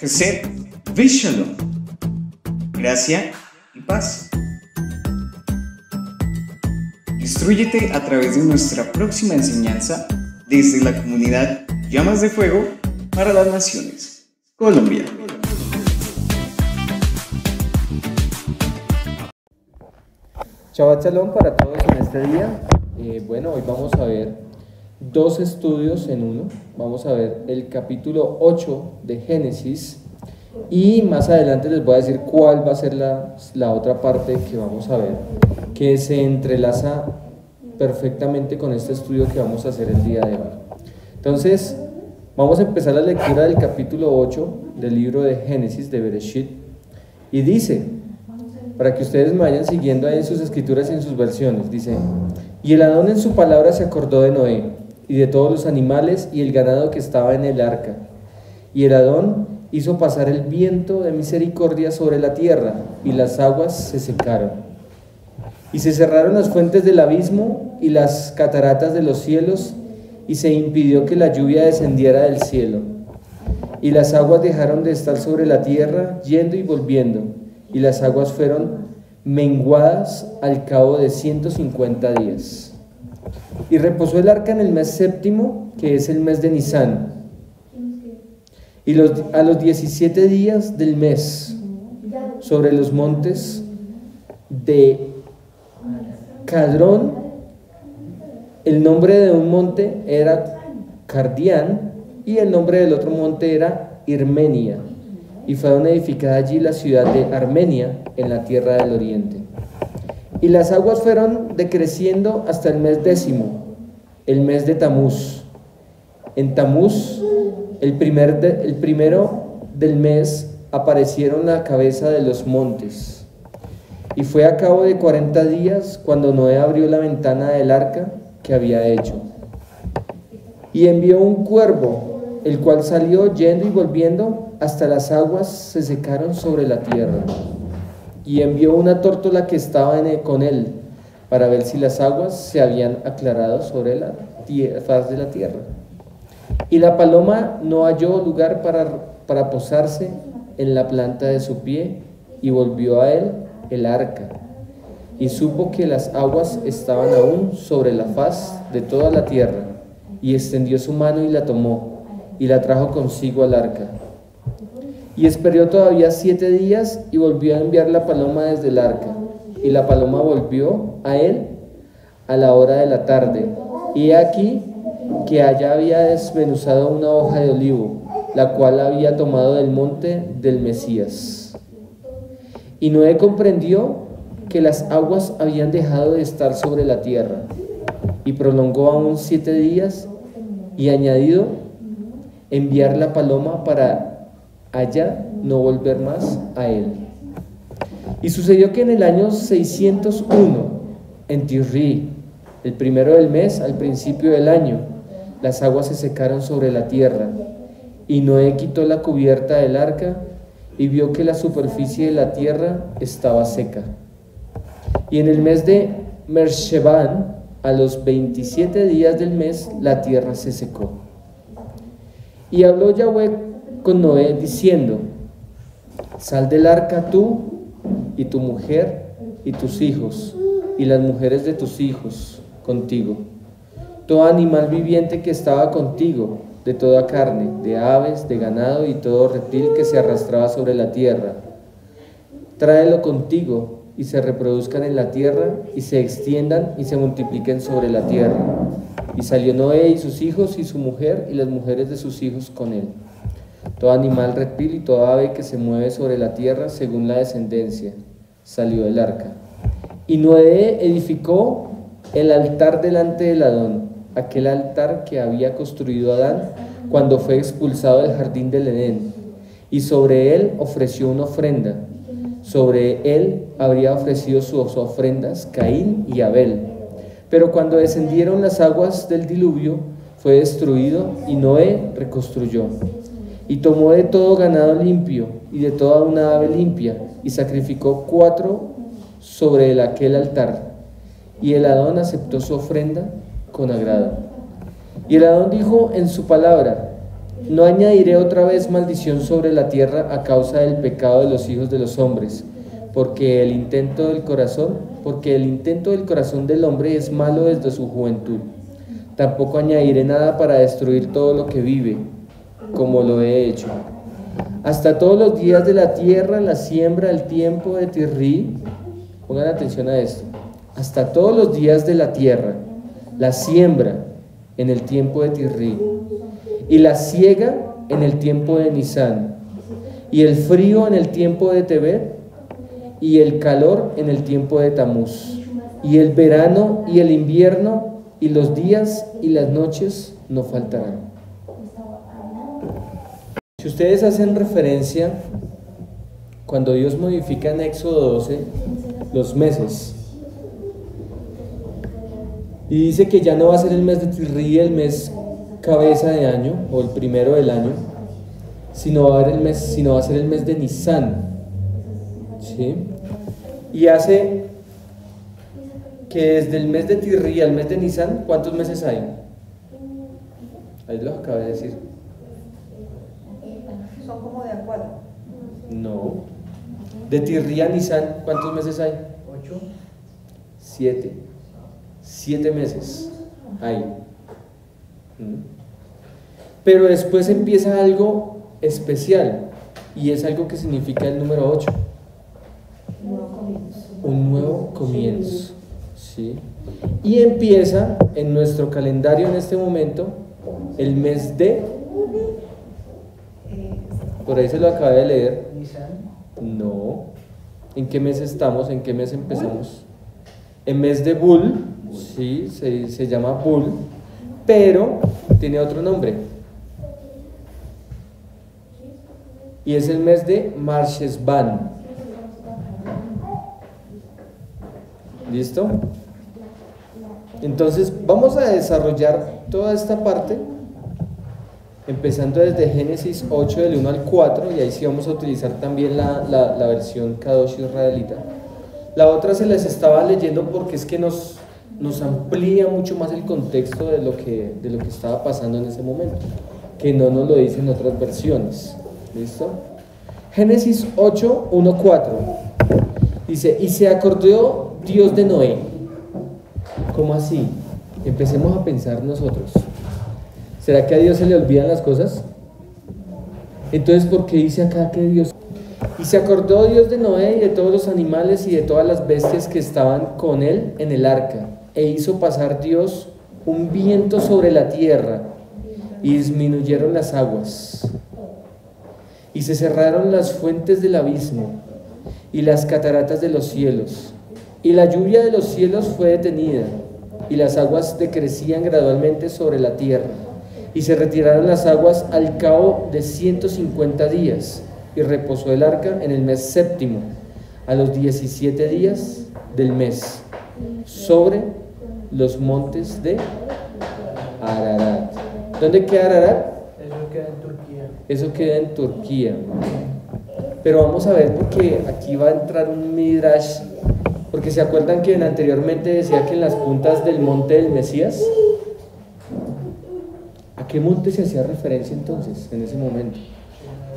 Chesed Shalom, gracia y paz. Instrúyete a través de nuestra próxima enseñanza desde la comunidad Llamas de Fuego para las Naciones, Colombia. Shabbat Shalom para todos en este día. Hoy vamos a ver dos estudios en uno. Vamos a ver el capítulo 8 de Génesis y más adelante les voy a decir cuál va a ser la otra parte que vamos a ver, que se entrelaza perfectamente con este estudio que vamos a hacer el día de hoy. Entonces, vamos a empezar la lectura del capítulo 8 del libro de Génesis, de Bereshit, y dice, para que ustedes me vayan siguiendo ahí en sus escrituras y en sus versiones, dice: y el Adón en su palabra se acordó de Noé, y de todos los animales y el ganado que estaba en el arca. Y el Adón hizo pasar el viento de misericordia sobre la tierra, y las aguas se secaron. Y se cerraron las fuentes del abismo y las cataratas de los cielos, y se impidió que la lluvia descendiera del cielo. Y las aguas dejaron de estar sobre la tierra, yendo y volviendo, y las aguas fueron menguadas al cabo de 150 días. Y reposó el arca en el mes séptimo, que es el mes de Nisán. Y a los 17 días del mes, sobre los montes de Cadrón, el nombre de un monte era Cardián, y el nombre del otro monte era Irmenia. Y fueron edificada allí la ciudad de Armenia, en la tierra del oriente. Y las aguas fueron decreciendo hasta el mes 10, el mes de Tamuz. En Tamuz, el primero del mes, aparecieron la cabeza de los montes. Y fue a cabo de 40 días cuando Noé abrió la ventana del arca que había hecho. Y envió un cuervo, el cual salió yendo y volviendo hasta las aguas se secaron sobre la tierra. Y envió una tórtola que estaba con él, para ver si las aguas se habían aclarado sobre la faz de la tierra. Y la paloma no halló lugar para posarse en la planta de su pie, y volvió a él el arca, y supo que las aguas estaban aún sobre la faz de toda la tierra, y extendió su mano y la tomó, y la trajo consigo al arca. Y esperó todavía 7 días, y volvió a enviar la paloma desde el arca. Y la paloma volvió a él a la hora de la tarde. Y he aquí que allá había desmenuzado una hoja de olivo, la cual había tomado del monte del Mesías. Y Noé comprendió que las aguas habían dejado de estar sobre la tierra, y prolongó aún 7 días, y añadido enviar la paloma para allá no volver más a él. Y sucedió que en el año 601, en Tirri, el primero del mes, al principio del año, las aguas se secaron sobre la tierra, y Noé quitó la cubierta del arca, y vio que la superficie de la tierra estaba seca. Y en el mes de Mershebán, a los 27 días del mes, la tierra se secó. Y habló Yahweh con Noé diciendo: sal del arca tú y tu mujer y tus hijos y las mujeres de tus hijos contigo, todo animal viviente que estaba contigo, de toda carne, de aves, de ganado y todo reptil que se arrastraba sobre la tierra, tráelo contigo, y se reproduzcan en la tierra y se extiendan y se multipliquen sobre la tierra. Y salió Noé y sus hijos y su mujer y las mujeres de sus hijos con él, todo animal reptil y toda ave que se mueve sobre la tierra según la descendencia, salió del arca. Y Noé edificó el altar delante del Adón, aquel altar que había construido Adán cuando fue expulsado del jardín del Edén, y sobre él ofreció una ofrenda. Sobre él habría ofrecido sus ofrendas Caín y Abel. Pero cuando descendieron las aguas del diluvio, fue destruido, y Noé reconstruyó. Y tomó de todo ganado limpio y de toda una ave limpia, y sacrificó 4 sobre aquel altar. Y el Adón aceptó su ofrenda con agrado. Y el Adón dijo en su palabra: no añadiré otra vez maldición sobre la tierra a causa del pecado de los hijos de los hombres, porque el intento del corazón del hombre es malo desde su juventud. Tampoco añadiré nada para destruir todo lo que vive, como lo he hecho. Hasta todos los días de la tierra, la siembra, el tiempo de Tirrí, pongan atención a esto, hasta todos los días de la tierra, la siembra en el tiempo de Tirrí, y la siega en el tiempo de Nisán, y el frío en el tiempo de Tebet, y el calor en el tiempo de Tamuz, y el verano y el invierno, y los días y las noches no faltarán. Si ustedes hacen referencia, cuando Dios modifica en Éxodo 12 los meses, y dice que ya no va a ser el mes de Tirrí, el mes cabeza de año, o el primero del año, sino va a ser el mes de Nisán, ¿sí? Y hace que desde el mes de Tirrí al mes de Nisán, ¿cuántos meses hay? Ahí lo acabé de decir. Son como de acuerdo. No. De Tirrí a Nisán, ¿cuántos meses hay? 8. 7. 7 meses hay. Pero después empieza algo especial, y es algo que significa el número 8. Un nuevo comienzo. ¿Sí? Y empieza en nuestro calendario en este momento el mes de... Por ahí se lo acabé de leer. No. ¿En qué mes estamos? ¿En qué mes empezamos? El mes de Bul, sí, se llama Bul, pero tiene otro nombre. Y es el mes de Marchesban. ¿Listo? Entonces vamos a desarrollar toda esta parte empezando desde Génesis 8 del 1 al 4, y ahí sí vamos a utilizar también la versión Kadosh israelita. La otra se les estaba leyendo porque es que nos amplía mucho más el contexto de lo que estaba pasando en ese momento, que no nos lo dicen otras versiones. ¿Listo? Génesis 8, 1, 4 dice: y se acordó Dios de Noé. ¿Cómo así? Empecemos a pensar nosotros. ¿Será que a Dios se le olvidan las cosas? Entonces, ¿por qué dice acá que Dios? Y se acordó Dios de Noé y de todos los animales y de todas las bestias que estaban con él en el arca, e hizo pasar Dios un viento sobre la tierra, y disminuyeron las aguas, y se cerraron las fuentes del abismo, y las cataratas de los cielos, y la lluvia de los cielos fue detenida, y las aguas decrecían gradualmente sobre la tierra. Y se retiraron las aguas al cabo de 150 días, y reposó el arca en el mes séptimo, a los 17 días del mes, sobre los montes de Ararat. ¿Dónde queda Ararat? Eso queda en Turquía. Eso queda en Turquía. Pero vamos a ver, porque aquí va a entrar un midrash, porque se acuerdan que anteriormente decía que en las puntas del monte del Mesías. ¿A qué monte se hacía referencia entonces, en ese momento?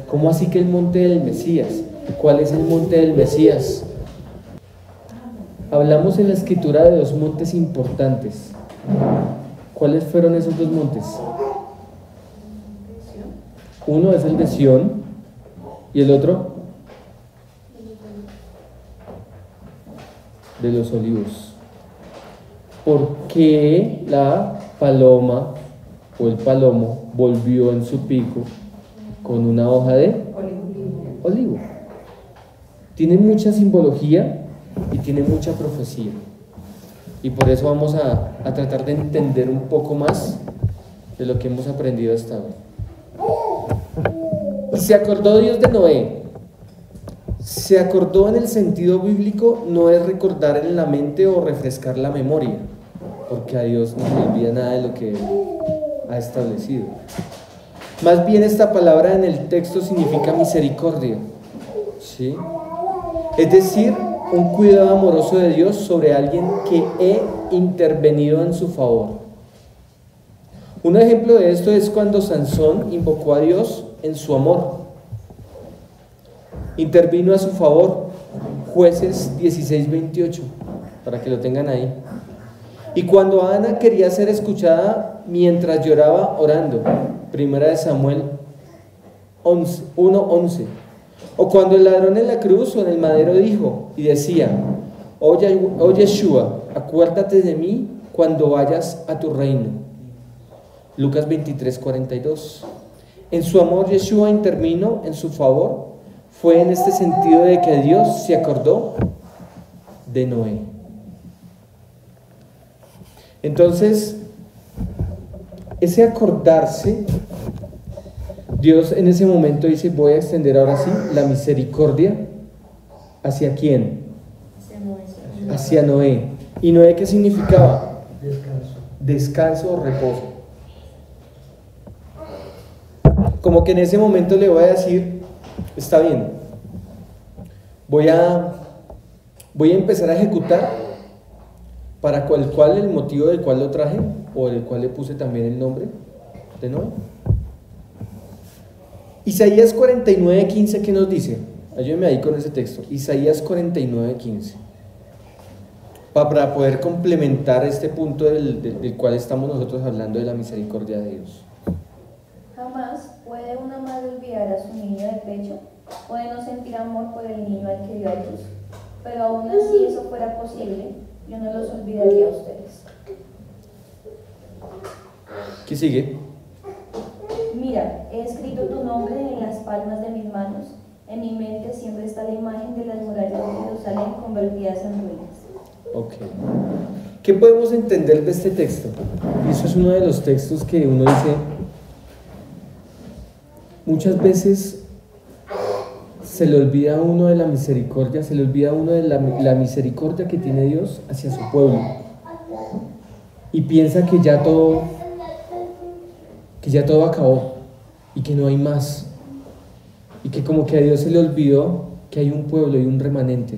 ¿Cómo así que el monte del Mesías? ¿Cuál es el monte del Mesías? Hablamos en la escritura de dos montes importantes. ¿Cuáles fueron esos dos montes? Uno es el de Sión, y el otro de los Olivos. ¿Por qué la paloma o el palomo volvió en su pico con una hoja de olivo? Tiene mucha simbología y tiene mucha profecía, y por eso vamos a tratar de entender un poco más de lo que hemos aprendido hasta hoy. Y se acordó Dios de Noé. Se acordó en el sentido bíblico no es recordar en la mente o refrescar la memoria, porque a Dios no le olvida nada de lo que ha establecido. Más bien esta palabra en el texto significa misericordia, ¿sí? Es decir, un cuidado amoroso de Dios sobre alguien que he intervenido en su favor. Un ejemplo de esto es cuando Sansón invocó a Dios en su amor. Intervino a su favor. Jueces 16:28, para que lo tengan ahí. Y cuando Ana quería ser escuchada mientras lloraba orando. Primera de Samuel 1:11. O cuando el ladrón en la cruz o en el madero dijo y decía: oh Yeshua, acuérdate de mí cuando vayas a tu reino. Lucas 23:42. En su amor Yeshua intervino en su favor. Fue en este sentido de que Dios se acordó de Noé. Entonces, ese acordarse, Dios en ese momento dice: voy a extender ahora sí la misericordia. ¿Hacia quién? Hacia Noé. ¿Y Noé qué significaba? Descanso o reposo. Como que en ese momento le voy a decir: está bien, voy a empezar a ejecutar para cual el motivo del cual lo traje, o del cual le puse también el nombre de Noé. Isaías 49:15, ¿qué nos dice? Ayúdenme ahí con ese texto. Isaías 49:15. Para poder complementar este punto del cual estamos nosotros hablando, de la misericordia de Dios. Jamás puede una madre olvidar a su niño de pecho, puede no sentir amor por el niño al que dio a luz, pero aún así eso fuera posible, yo no los olvidaría a ustedes. ¿Qué sigue? Mira, he escrito tu nombre en las palmas de mis manos, en mi mente siempre está la imagen de las murallas de Jerusalén convertidas en ruinas. Ok. ¿Qué podemos entender de este texto? Y eso es uno de los textos que uno dice, muchas veces se le olvida a uno de la misericordia, se le olvida a uno de la misericordia que tiene Dios hacia su pueblo. Y piensa que ya todo acabó y que no hay más. Y que como que a Dios se le olvidó que hay un pueblo y un remanente.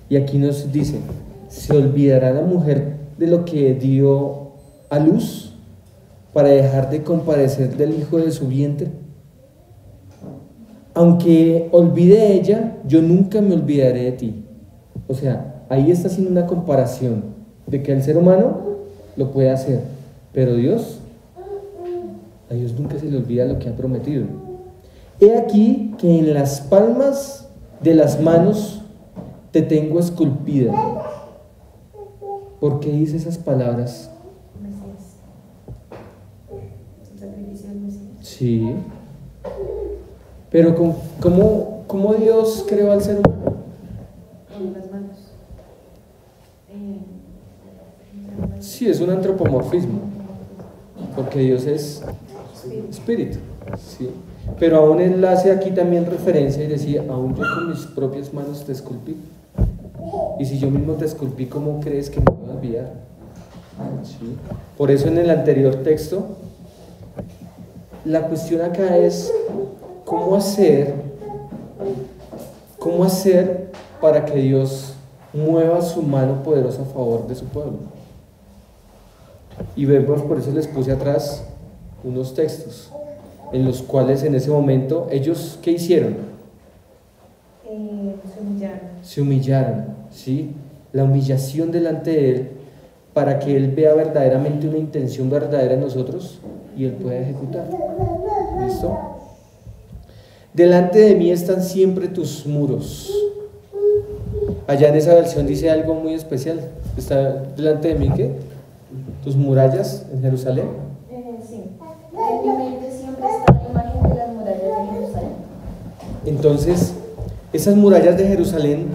Y aquí nos dice: ¿se olvidará la mujer de lo que dio a luz para dejar de compadecer del hijo de su vientre? Aunque olvide ella, yo nunca me olvidaré de ti. O sea, ahí está haciendo una comparación de que el ser humano lo puede hacer, pero a Dios nunca se le olvida lo que ha prometido. He aquí que en las palmas de las manos te tengo esculpida. ¿Por qué dice esas palabras? Mesías. ¿El sacrificio del Mesías? Sí. Pero ¿cómo Dios creó al ser humano? Con las manos. Sí, es un antropomorfismo, porque Dios es espíritu, sí. Pero aún él hace aquí también referencia y decía: aún yo con mis propias manos te esculpí. Y si yo mismo te esculpí, ¿cómo crees que me voy a olvidar? ¿Sí? Por eso en el anterior texto, la cuestión acá es ¿cómo hacer para que Dios mueva su mano poderosa a favor de su pueblo? Y vemos, por eso les puse atrás unos textos en los cuales en ese momento ellos, ¿qué hicieron? Se humillaron, ¿sí? La humillación delante de Él, para que Él vea verdaderamente una intención verdadera en nosotros y Él pueda ejecutar. ¿Listo? Delante de mí están siempre tus muros. Allá en esa versión dice algo muy especial. ¿Está delante de mí qué? ¿Tus murallas en Jerusalén? Sí. En mi mente siempre está la imagen de las murallas de Jerusalén. Entonces, esas murallas de Jerusalén,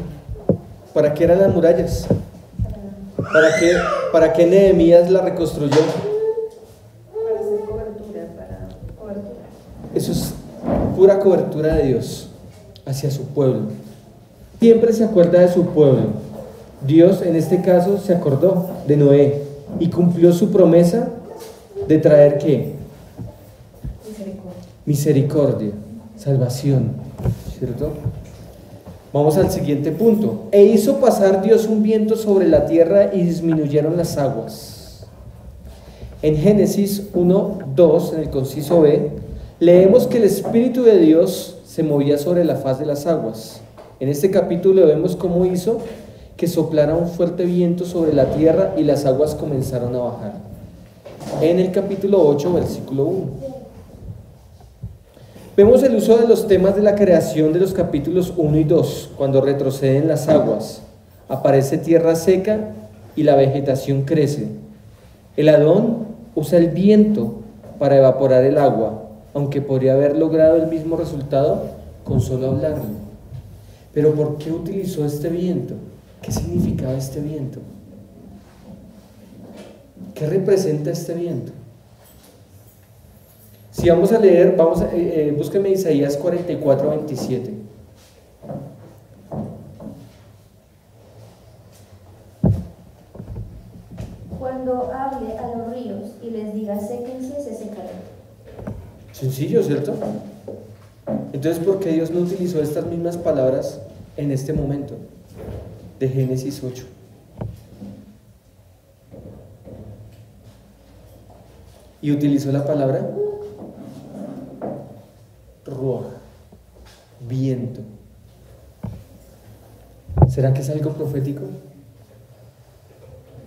¿para qué eran las murallas? ¿Para qué Nehemías la reconstruyó? Para hacer cobertura, para cobertura. Eso es pura cobertura de Dios hacia su pueblo. Siempre se acuerda de su pueblo. Dios en este caso se acordó de Noé y cumplió su promesa de traer ¿qué? Misericordia, salvación, ¿cierto? Vamos al siguiente punto. E hizo pasar Dios un viento sobre la tierra y disminuyeron las aguas. En Génesis 1:2, en el conciso B, leemos que el Espíritu de Dios se movía sobre la faz de las aguas. En este capítulo vemos cómo hizo que soplara un fuerte viento sobre la tierra y las aguas comenzaron a bajar. En el capítulo 8, versículo 1. Vemos el uso de los temas de la creación de los capítulos 1 y 2, cuando retroceden las aguas, aparece tierra seca y la vegetación crece. El Adón usa el viento para evaporar el agua, aunque podría haber logrado el mismo resultado con solo hablarlo. Pero ¿por qué utilizó este viento? ¿Qué significaba este viento? ¿Qué representa este viento? Si vamos a leer, búsqueme Isaías 44:27. Cuando hable a los ríos y les diga séquense, se secarán. Sencillo, ¿cierto? Entonces, ¿por qué Dios no utilizó estas mismas palabras en este momento de Génesis 8? Y utilizó la palabra ruaj, viento. ¿Será que es algo profético?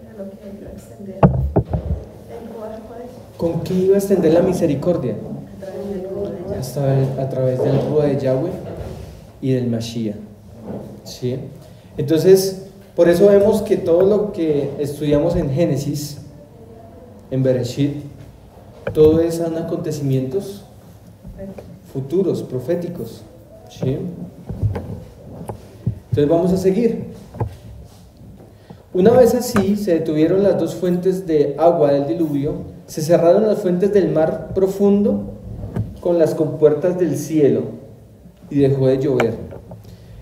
Era lo que iba a extender el ruaj, pues, ¿Con qué iba a extender la misericordia? a través del ruaj de Yahweh. A través del ruaj de Yahweh y del Mashiach. ¿Sí? Entonces, por eso vemos que todo lo que estudiamos en Génesis, en Bereshit, todo son acontecimientos futuros, proféticos. ¿Sí? Entonces vamos a seguir. Una vez así se detuvieron las dos fuentes de agua del diluvio, se cerraron las fuentes del mar profundo con las compuertas del cielo y dejó de llover.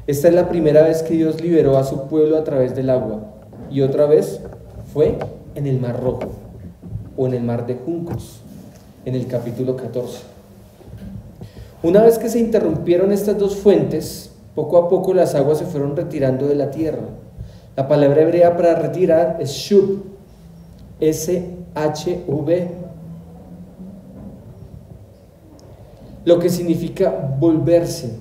Esta es la primera vez que Dios liberó a su pueblo a través del agua, y otra vez fue en el Mar Rojo o en el Mar de Juncos, en el capítulo 14. Una vez que se interrumpieron estas dos fuentes, poco a poco las aguas se fueron retirando de la tierra. La palabra hebrea para retirar es shub, S-H-U-B, lo que significa volverse.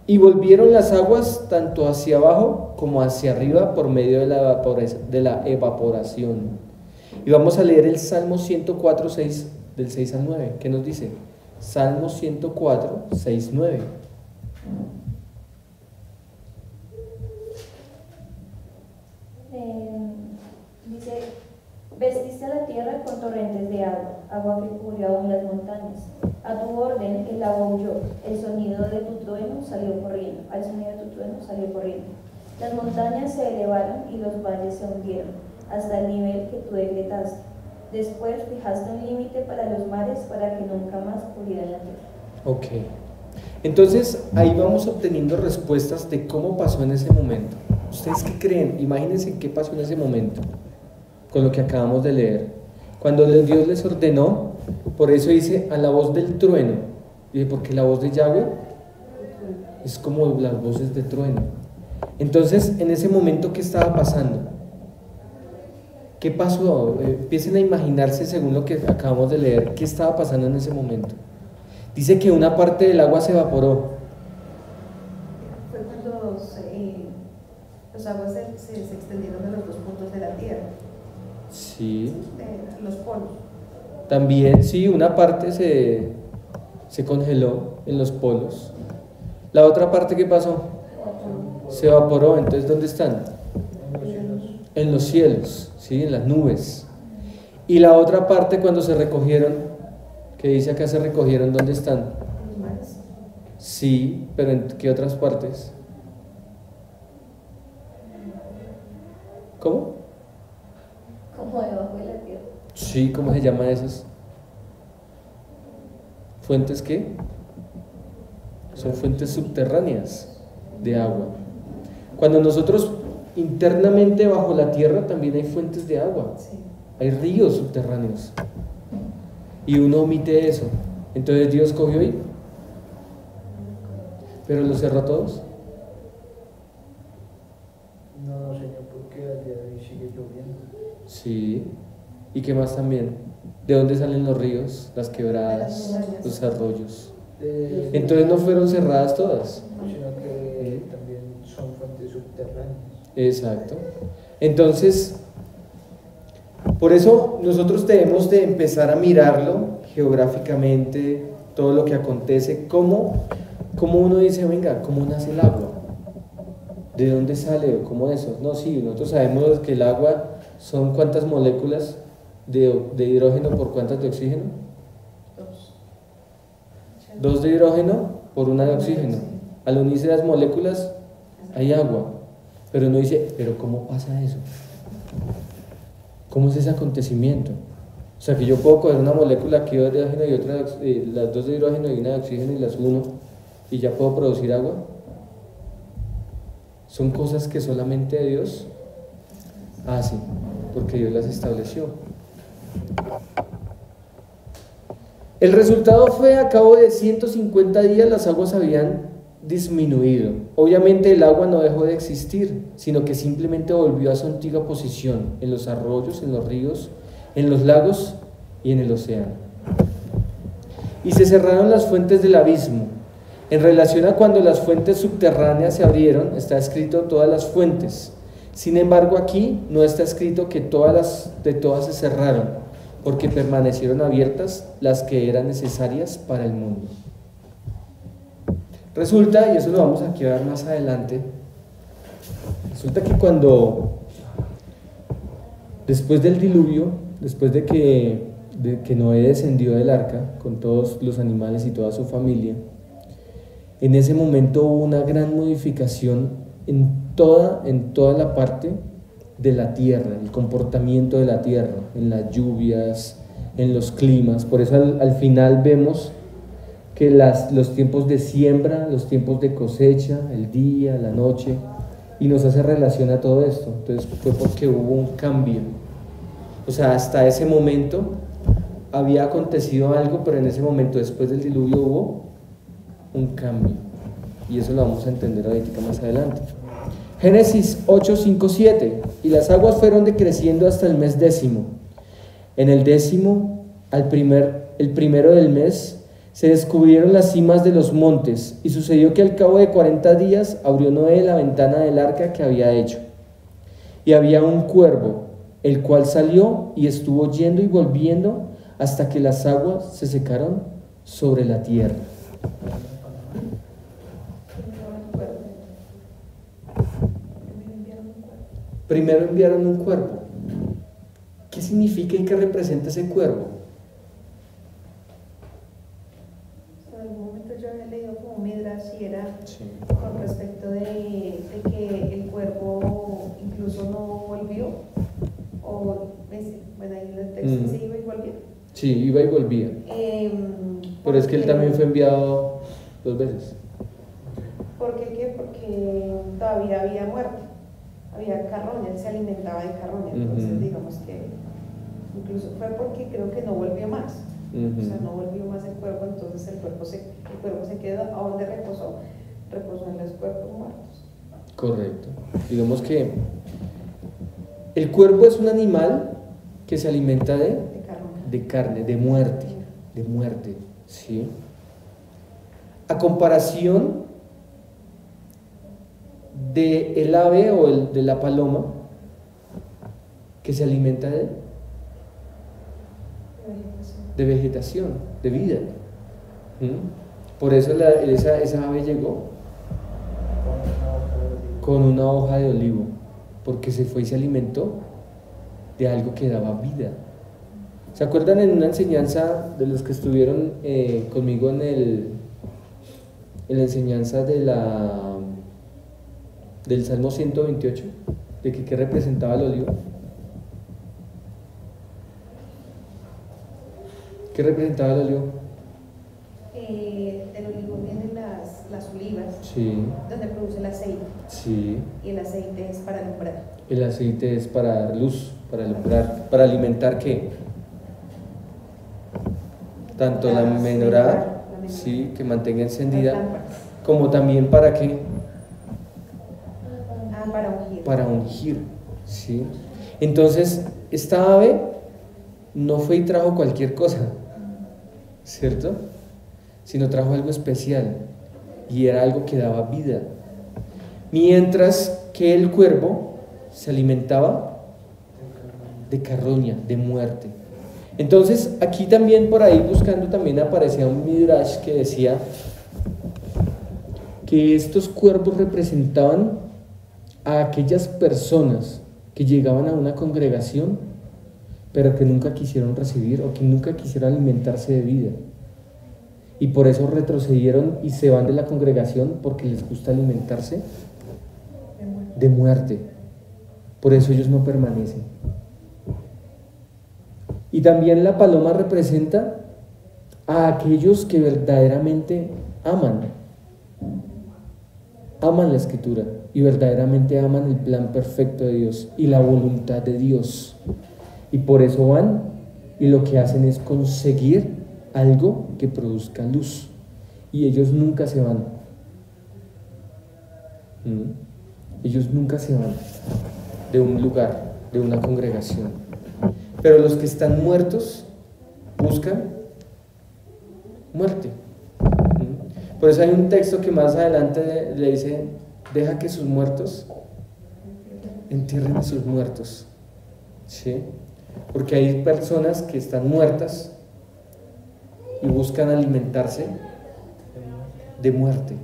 Y volvieron las aguas tanto hacia abajo como hacia arriba por medio de la evaporación. Y vamos a leer el Salmo 104, 6, del 6 al 9. ¿Qué nos dice? Salmo 104, 6, 9. Dice, vestiste la tierra con torrentes de agua, agua que cubrió aún las montañas. A tu orden el agua huyó, el sonido de tu trueno salió corriendo, al sonido de tu trueno salió corriendo. Las montañas se elevaron y los valles se hundieron, hasta el nivel que tú decretaste. Después fijaste un límite para los mares para que nunca más cubrieran la tierra. Ok. Entonces ahí vamos obteniendo respuestas de cómo pasó en ese momento. ¿Ustedes qué creen? Imagínense qué pasó en ese momento con lo que acabamos de leer. Cuando Dios les ordenó, por eso dice a la voz del trueno, porque la voz de Yahweh es como las voces de trueno. Entonces, en ese momento, ¿qué estaba pasando? ¿Qué pasó? Empiecen a imaginarse, según lo que acabamos de leer, ¿qué estaba pasando en ese momento? Dice que una parte del agua se evaporó. Fue cuando los aguas se extendieron a los dos puntos de la tierra, Sí. de los polos. También, sí, una parte se congeló en los polos. La otra parte, ¿qué pasó? Se evaporó. Entonces, ¿dónde están? En los cielos, ¿sí? En las nubes. Y la otra parte, cuando se recogieron, que dice acá se recogieron, ¿dónde están? Los mares. Sí, pero ¿en qué otras partes? ¿Cómo? Como debajo de la tierra. Sí, ¿cómo se llaman esas? ¿Fuentes qué? Son fuentes subterráneas de agua. Cuando nosotros internamente bajo la tierra también hay fuentes de agua, Sí. hay ríos subterráneos. Y uno omite eso. Entonces Dios cogió y... ¿Pero los cerró todos? No, Señor, porque al día de hoy sigue lloviendo. Sí. ¿Y qué más también? ¿De dónde salen los ríos, las De quebradas, las montañas. los arroyos? Entonces no fueron cerradas todas. Sino que también son fuentes subterráneas. Exacto. Entonces, por eso nosotros debemos de empezar a mirarlo geográficamente, todo lo que acontece, cómo uno dice, venga, ¿cómo nace el agua? ¿De dónde sale? ¿Cómo eso? No, sí, nosotros sabemos que el agua son cuántas moléculas de hidrógeno por cuántas de oxígeno. Dos de hidrógeno por una de oxígeno. Al unirse las moléculas hay agua. Pero uno dice, ¿pero cómo pasa eso? ¿Cómo es ese acontecimiento? O sea, que yo puedo coger una molécula aquí de hidrógeno y otra, las dos de hidrógeno y una de oxígeno y las uno y ya puedo producir agua. Son cosas que solamente Dios hace, porque Dios las estableció. El resultado fue, a cabo de 150 días las aguas habían disminuido. Obviamente el agua no dejó de existir, sino que simplemente volvió a su antigua posición en los arroyos, en los ríos, en los lagos y en el océano. Y se cerraron las fuentes del abismo. En relación a cuando las fuentes subterráneas se abrieron, está escrito todas las fuentes. Sin embargo, aquí no está escrito que todas se cerraron, porque permanecieron abiertas las que eran necesarias para el mundo. Resulta, y eso lo vamos a ver más adelante, resulta que después del diluvio, después de que Noé descendió del arca con todos los animales y toda su familia, en ese momento hubo una gran modificación en toda la parte de la tierra, el comportamiento de la tierra, en las lluvias, en los climas. Por eso al final vemos que los tiempos de siembra, los tiempos de cosecha, el día, la noche, y nos hace relación a todo esto. Entonces fue porque hubo un cambio. O sea, hasta ese momento había acontecido algo, pero en ese momento, después del diluvio, hubo un cambio. Y eso lo vamos a entender ahorita más adelante. Génesis 8, 5, 7. Y las aguas fueron decreciendo hasta el mes 10. En el 10, el primero del mes, se descubrieron las cimas de los montes, y sucedió que al cabo de 40 días abrió Noé la ventana del arca que había hecho. Y había un cuervo, el cual salió y estuvo yendo y volviendo hasta que las aguas se secaron sobre la tierra. Primero enviaron un cuervo. ¿Qué significa y qué representa ese cuervo? En algún momento yo había leído como un midrash y era con respecto de que el cuervo incluso no volvió, o bueno, ahí en el texto se iba y volvía. Sí, iba y volvía. Pero es que él también fue enviado 2 veces. ¿Por qué? ¿Qué? Porque todavía había muerte, había carroña, él se alimentaba de carroña, entonces digamos que incluso fue porque creo que no volvió más. O sea, no volvió más el cuerpo, entonces el cuerpo se quedó. ¿A dónde reposó? Reposó en los cuerpos muertos. Correcto. Digamos que el cuervo es un animal que se alimenta de carne, de muerte, ¿sí? A comparación del ave o de la paloma, que se alimenta de vegetación, de vida. Por eso esa ave llegó con una hoja de olivo, porque se fue y se alimentó de algo que daba vida. ¿Se acuerdan en una enseñanza de los que estuvieron conmigo en la enseñanza del Salmo 128, de que qué representaba el olivo? ¿Qué representaba el olivo? Del olivo vienen las olivas, Sí. donde produce el aceite. Sí. Y el aceite es para alumbrar. El aceite es para dar luz, para alumbrar, para alimentar ¿qué? Tanto la menorá, sí, que mantenga encendida, como también para qué? Para ungir. Para ungir, ¿sí? Entonces, esta ave no fue y trajo cualquier cosa, ¿cierto? Sino trajo algo especial, y era algo que daba vida. Mientras que el cuervo se alimentaba de carroña, de muerte. Entonces, aquí también, por ahí buscando, también aparecía un midrash que decía que estos cuervos representaban a aquellas personas que llegaban a una congregación, pero que nunca quisieron recibir o que nunca quisieron alimentarse de vida. Y por eso retrocedieron y se van de la congregación, porque les gusta alimentarse de muerte. Por eso ellos no permanecen. Y también la paloma representa a aquellos que verdaderamente aman la Escritura y verdaderamente aman el plan perfecto de Dios y la voluntad de Dios. Y por eso van y lo que hacen es conseguir algo que produzca luz. Y ellos nunca se van. Ellos nunca se van de un lugar, de una congregación. Pero los que están muertos buscan muerte. Por eso hay un texto que más adelante le dice: deja que sus muertos entierren a sus muertos. ¿Sí? Porque hay personas que están muertas y buscan alimentarse de muerte.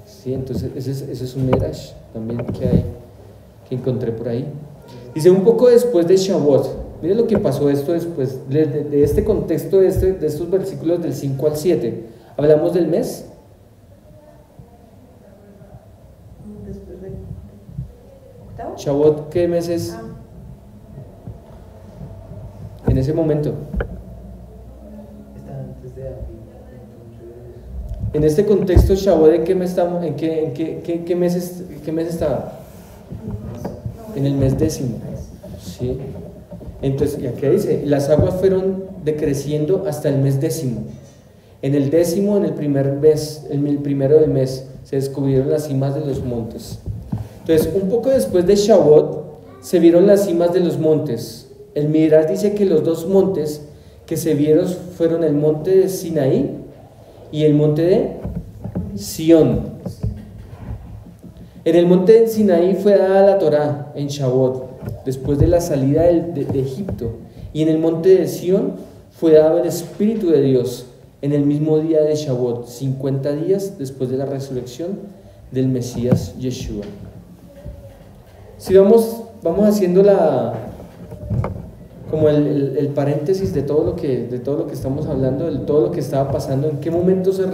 ¿Sí? Entonces ese es un midrash también que encontré por ahí. Dice: un poco después de Shavuot. Mire lo que pasó esto después de este contexto, de estos versículos del 5 al 7. ¿Hablamos del mes? Después de octavo. Shavuot, ¿qué mes es? En ese momento. Está antes de abril, entonces. En este contexto, Shavuot, ¿en qué mes estamos? ¿En qué mes estaba? En el mes 10. ¿Sí? Entonces, y aquí dice: las aguas fueron decreciendo hasta el mes 10. En el 10, en el primer mes, el primero del mes, se descubrieron las cimas de los montes. Entonces, un poco después de Shavuot, se vieron las cimas de los montes. El Midrash dice que los dos montes que se vieron fueron el monte de Sinaí y el monte de Sión. En el monte de Sinaí fue dada la Torá en Shavuot, después de la salida de Egipto, y en el monte de Sión fue dado el Espíritu de Dios en el mismo día de Shavuot, 50 días después de la resurrección del Mesías Yeshua. Si vamos haciendo como el paréntesis de todo lo que estamos hablando, de todo lo que estaba pasando, en qué momento se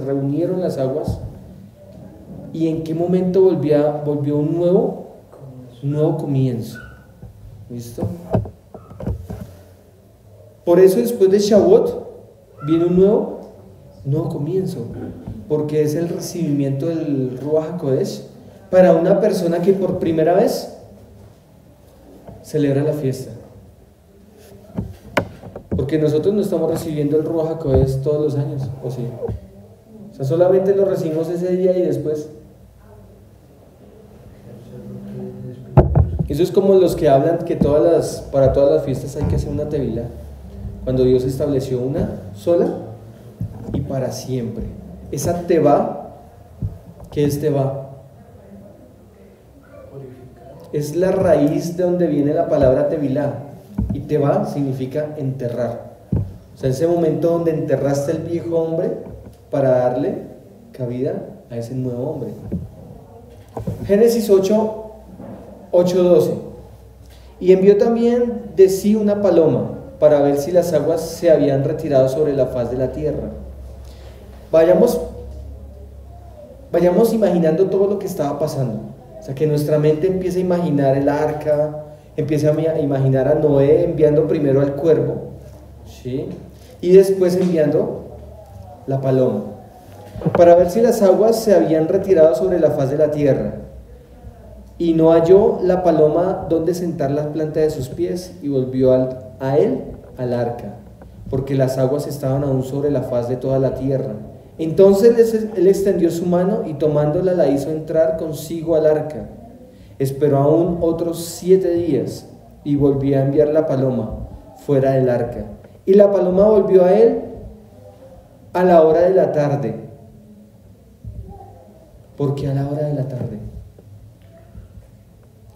reunieron las aguas y en qué momento volvió un nuevo comienzo. ¿Listo? Por eso después de Shavuot viene un nuevo comienzo, porque es el recibimiento del Ruach HaKodesh para una persona que por primera vez celebra la fiesta. Porque nosotros no estamos recibiendo el Ruach HaKodesh todos los años, ¿o sí? O sea, solamente lo recibimos ese día y después. Eso es como los que hablan que para todas las fiestas hay que hacer una tevilá, cuando Dios estableció una sola y para siempre. Esa tevá, ¿qué es tevá? Es la raíz de donde viene la palabra tevilá, y tevá significa enterrar. O sea, ese momento donde enterraste al viejo hombre para darle cabida a ese nuevo hombre. Génesis 8:12. Y envió también de sí una paloma para ver si las aguas se habían retirado sobre la faz de la tierra. Vayamos imaginando todo lo que estaba pasando. O sea, que nuestra mente empiece a imaginar el arca, empiece a imaginar a Noé enviando primero al cuervo, ¿sí? Y después enviando la paloma, para ver si las aguas se habían retirado sobre la faz de la tierra. Y no halló la paloma donde sentar la planta de sus pies, y volvió a él al arca, porque las aguas estaban aún sobre la faz de toda la tierra. Entonces él extendió su mano y tomándola la hizo entrar consigo al arca. Esperó aún otros 7 días y volvió a enviar la paloma fuera del arca. Y la paloma volvió a él a la hora de la tarde. ¿Por qué a la hora de la tarde?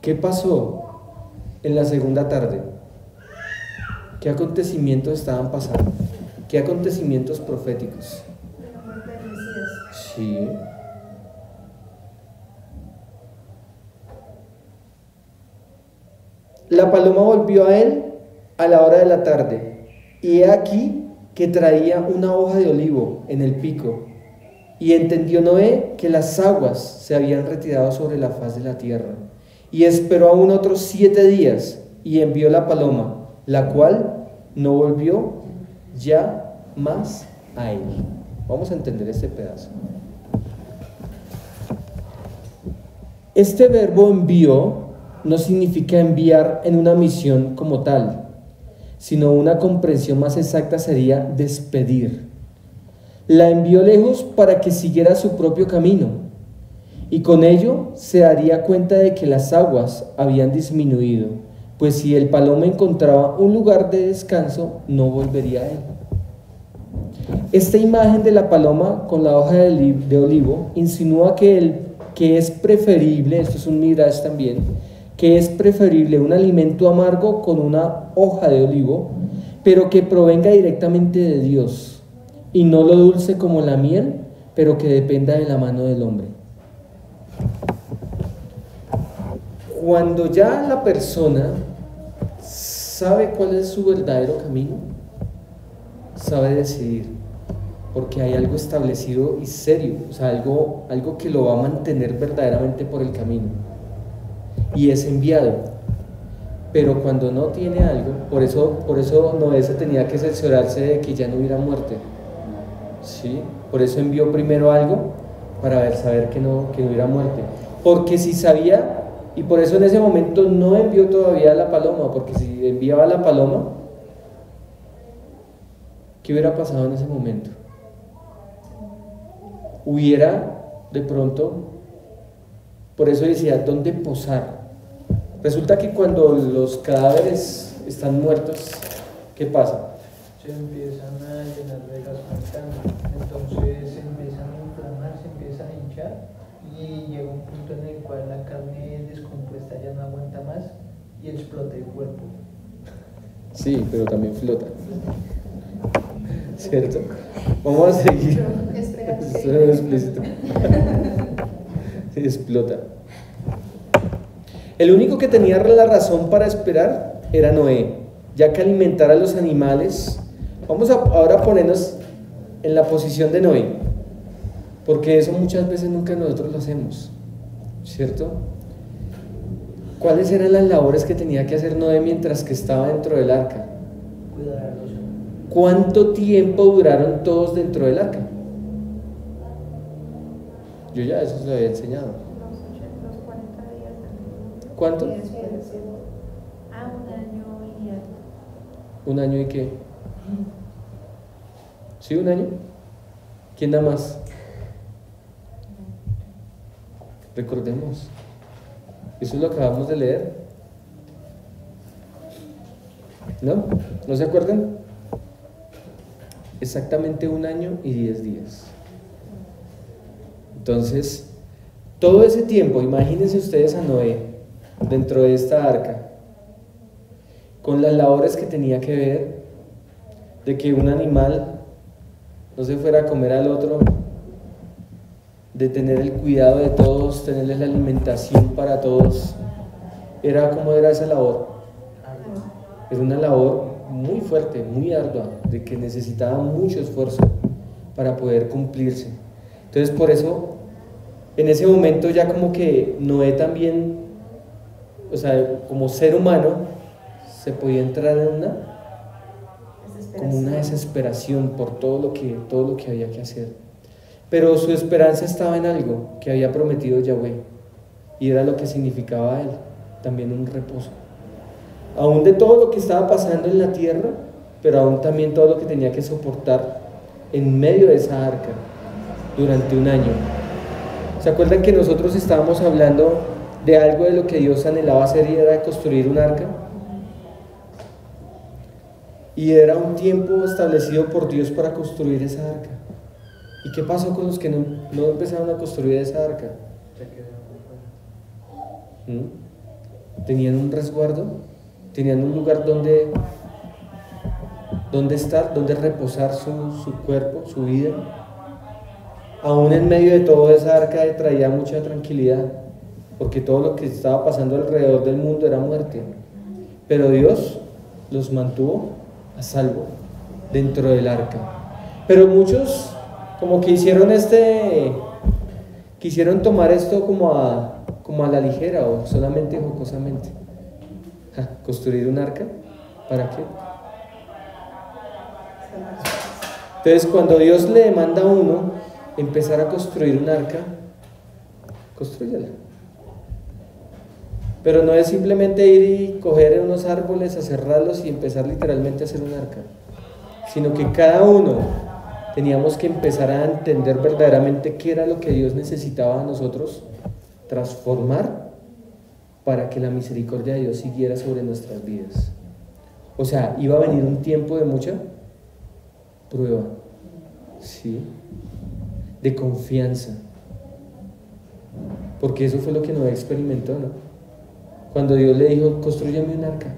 ¿Qué pasó en la segunda tarde? ¿Qué acontecimientos estaban pasando? ¿Qué acontecimientos proféticos? La muerte del Mesías. Sí. La paloma volvió a él a la hora de la tarde, y he aquí que traía una hoja de olivo en el pico. Y entendió Noé que las aguas se habían retirado sobre la faz de la tierra. Y esperó aún otros 7 días, y envió la paloma, la cual no volvió ya más a él. Vamos a entender este pedazo. Este verbo envió no significa enviar en una misión como tal, sino una comprensión más exacta sería despedir. La envió lejos para que siguiera su propio camino, y con ello se daría cuenta de que las aguas habían disminuido, pues si el paloma encontraba un lugar de descanso, no volvería a él. Esta imagen de la paloma con la hoja de olivo insinúa que es preferible, esto es un midrash también, que es preferible un alimento amargo con una hoja de olivo, pero que provenga directamente de Dios, y no lo dulce como la miel, pero que dependa de la mano del hombre. Cuando ya la persona sabe cuál es su verdadero camino, sabe decidir, porque hay algo establecido y serio, o sea, algo que lo va a mantener verdaderamente por el camino, y es enviado. Pero cuando no tiene algo, por eso Noé se tenía que cerciorarse de que ya no hubiera muerte, ¿sí? Por eso envió primero algo, para saber que no hubiera muerte, porque si sabía, y por eso en ese momento no envió todavía la paloma, porque si enviaba la paloma, ¿qué hubiera pasado en ese momento? Hubiera de pronto, por eso decía, ¿dónde posar? Resulta que cuando los cadáveres están muertos, ¿qué pasa? Se empiezan a llenar de gas metano, entonces se empiezan a inflamar, se empiezan a hinchar y llega un punto en el cual la carne descompuesta ya no aguanta más y explota el cuerpo. Sí, pero también flota, ¿cierto? Vamos a seguir. Esto es explícito. Explota. El único que tenía la razón para esperar era Noé, ya que alimentar a los animales. Vamos ahora a ponernos en la posición de Noé, porque eso muchas veces nunca nosotros lo hacemos, ¿cierto? ¿Cuáles eran las labores que tenía que hacer Noé mientras que estaba dentro del arca? Cuidar a los animales. ¿Cuánto tiempo duraron todos dentro del arca? Yo ya eso se lo había enseñado. Los 40 días del ¿Cuánto? un año y algo. ¿Un año y qué? ¿Sí, un año? ¿Quién da más? Recordemos. Eso lo acabamos de leer. ¿No? ¿No se acuerdan? Exactamente 1 año y 10 días. Entonces, todo ese tiempo, imagínense ustedes a Noé dentro de esta arca, con las labores que tenía que ver, de que un animal no se fuera a comer al otro, de tener el cuidado de todos, tenerles la alimentación para todos. ¿Cómo era esa labor? Era una labor muy fuerte, muy ardua, de que necesitaba mucho esfuerzo para poder cumplirse. Entonces, por eso, en ese momento ya como que Noé también, o sea, como ser humano, se podía entrar en una desesperación por todo lo que había que hacer. Pero su esperanza estaba en algo que había prometido Yahweh, y era lo que significaba a él, también un reposo. Aún de todo lo que estaba pasando en la tierra, pero aún también todo lo que tenía que soportar en medio de esa arca durante 1 año. ¿Se acuerdan que nosotros estábamos hablando de algo de lo que Dios anhelaba hacer y era construir un arca? Y era un tiempo establecido por Dios para construir esa arca. ¿Y qué pasó con los que no empezaron a construir esa arca? Tenían un resguardo, tenían un lugar donde estar, donde reposar su cuerpo, su vida. Aún en medio de toda esa arca traía mucha tranquilidad, porque todo lo que estaba pasando alrededor del mundo era muerte. Pero Dios los mantuvo a salvo dentro del arca. Pero muchos como que quisieron tomar esto como a la ligera o solamente jocosamente. ¿Construir un arca? ¿Para qué? Entonces, cuando Dios le demanda a uno empezar a construir un arca, construyala. Pero no es simplemente ir y coger unos árboles, aserrarlos y empezar literalmente a hacer un arca, sino que cada uno teníamos que empezar a entender verdaderamente qué era lo que Dios necesitaba de nosotros transformar para que la misericordia de Dios siguiera sobre nuestras vidas. O sea, iba a venir un tiempo de mucha prueba, ¿sí? De confianza, porque eso fue lo que Noé experimentó, ¿no? Cuando Dios le dijo, construyeme un arca,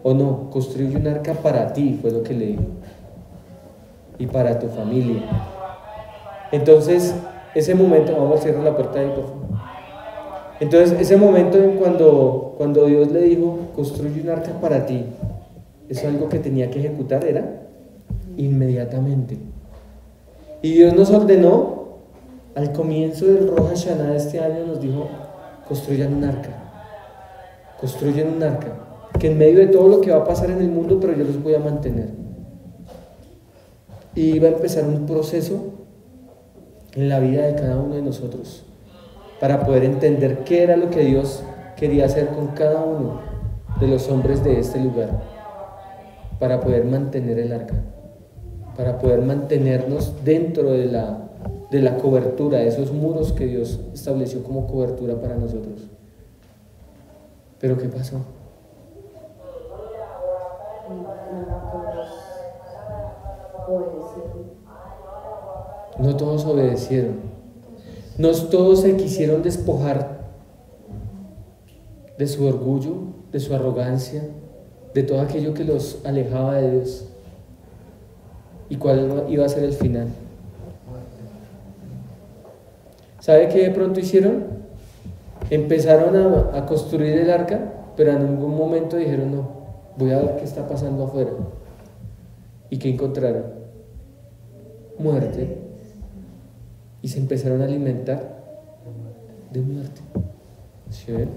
o no, construye un arca para ti, fue lo que le dijo, y para tu familia. Entonces, ese momento, vamos a cerrar la puerta ahí, por favor. Entonces, ese momento en cuando Dios le dijo, construye un arca para ti, eso algo que tenía que ejecutar era inmediatamente. Y Dios nos ordenó, al comienzo del Rosh Hashanah de este año, nos dijo, construyan un arca, que en medio de todo lo que va a pasar en el mundo, pero yo los voy a mantener. Y va a empezar un proceso en la vida de cada uno de nosotros, para poder entender qué era lo que Dios quería hacer con cada uno de los hombres de este lugar, para poder mantener el arca, para poder mantenernos dentro de la cobertura, de esos muros que Dios estableció como cobertura para nosotros. ¿Pero qué pasó? No todos obedecieron. No todos se quisieron despojar de su orgullo, de su arrogancia, de todo aquello que los alejaba de Dios. ¿Y cuál iba a ser el final? ¿Sabe qué de pronto hicieron? Empezaron a construir el arca, pero en algún momento dijeron, no, voy a ver qué está pasando afuera. ¿Y qué encontraron? Muerte. Y se empezaron a alimentar de muerte. ¿Sí ven?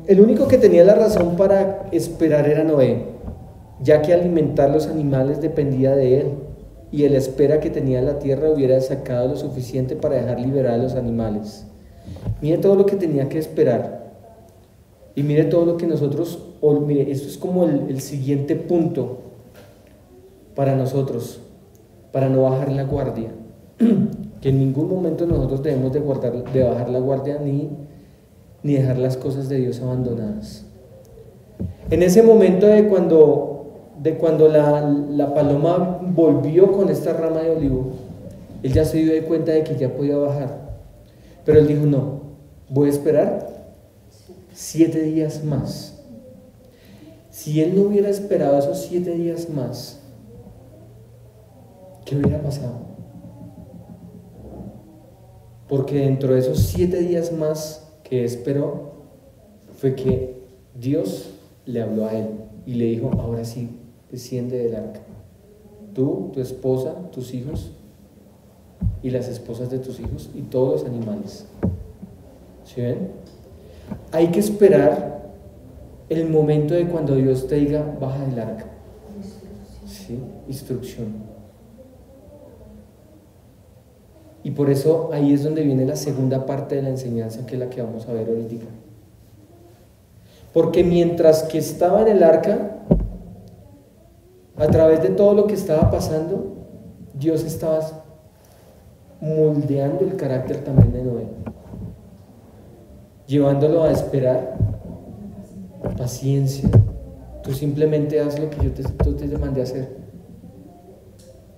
El único que tenía la razón para esperar era Noé, ya que alimentar los animales dependía de él, y él espera que tenía la tierra hubiera sacado lo suficiente para dejar liberar a los animales. Mire todo lo que tenía que esperar, y mire todo lo que nosotros, mire, esto es como el siguiente punto para nosotros, para no bajar la guardia, que en ningún momento nosotros debemos de bajar la guardia ni dejar las cosas de Dios abandonadas. En ese momento de cuando la paloma volvió con esta rama de olivo, él ya se dio cuenta de que ya podía bajar, pero él dijo, no, voy a esperar 7 días más. Si él no hubiera esperado esos 7 días más, ¿qué hubiera pasado? Porque dentro de esos 7 días más que esperó, fue que Dios le habló a él y le dijo, ahora sí, desciende del arca. Tú, tu esposa, tus hijos y las esposas de tus hijos y todos los animales. ¿Sí ven? Hay que esperar el momento de cuando Dios te diga, baja del arca. ¿Sí? Instrucción. Y por eso ahí es donde viene la segunda parte de la enseñanza, que es la que vamos a ver ahorita. Porque mientras que estaba en el arca, a través de todo lo que estaba pasando, Dios estaba moldeando el carácter también de Noé. llevándolo a esperar, paciencia. Tú simplemente haz lo que yo te mandé a hacer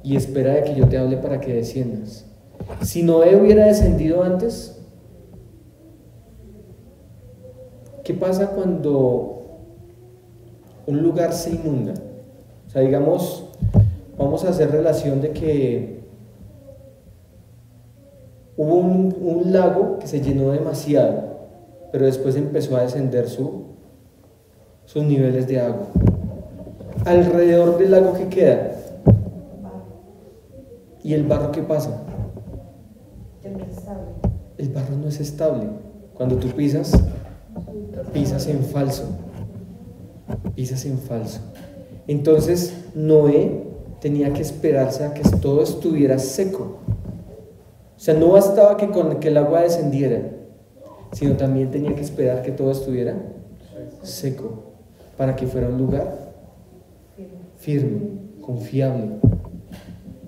y espera de que yo te hable para que desciendas. Si Noé hubiera descendido antes, ¿qué pasa cuando un lugar se inunda? O sea, digamos, vamos a hacer relación de que hubo un lago que se llenó demasiado, pero después empezó a descender sus niveles de agua. Alrededor del lago, ¿qué queda? ¿Y el barro qué pasa? El barro no es estable. Cuando tú pisas en falso. Pisas en falso. Entonces Noé tenía que esperarse a que todo estuviera seco. O sea, no bastaba que el agua descendiera, sino también tenía que esperar que todo estuviera seco, para que fuera un lugar firme, confiable,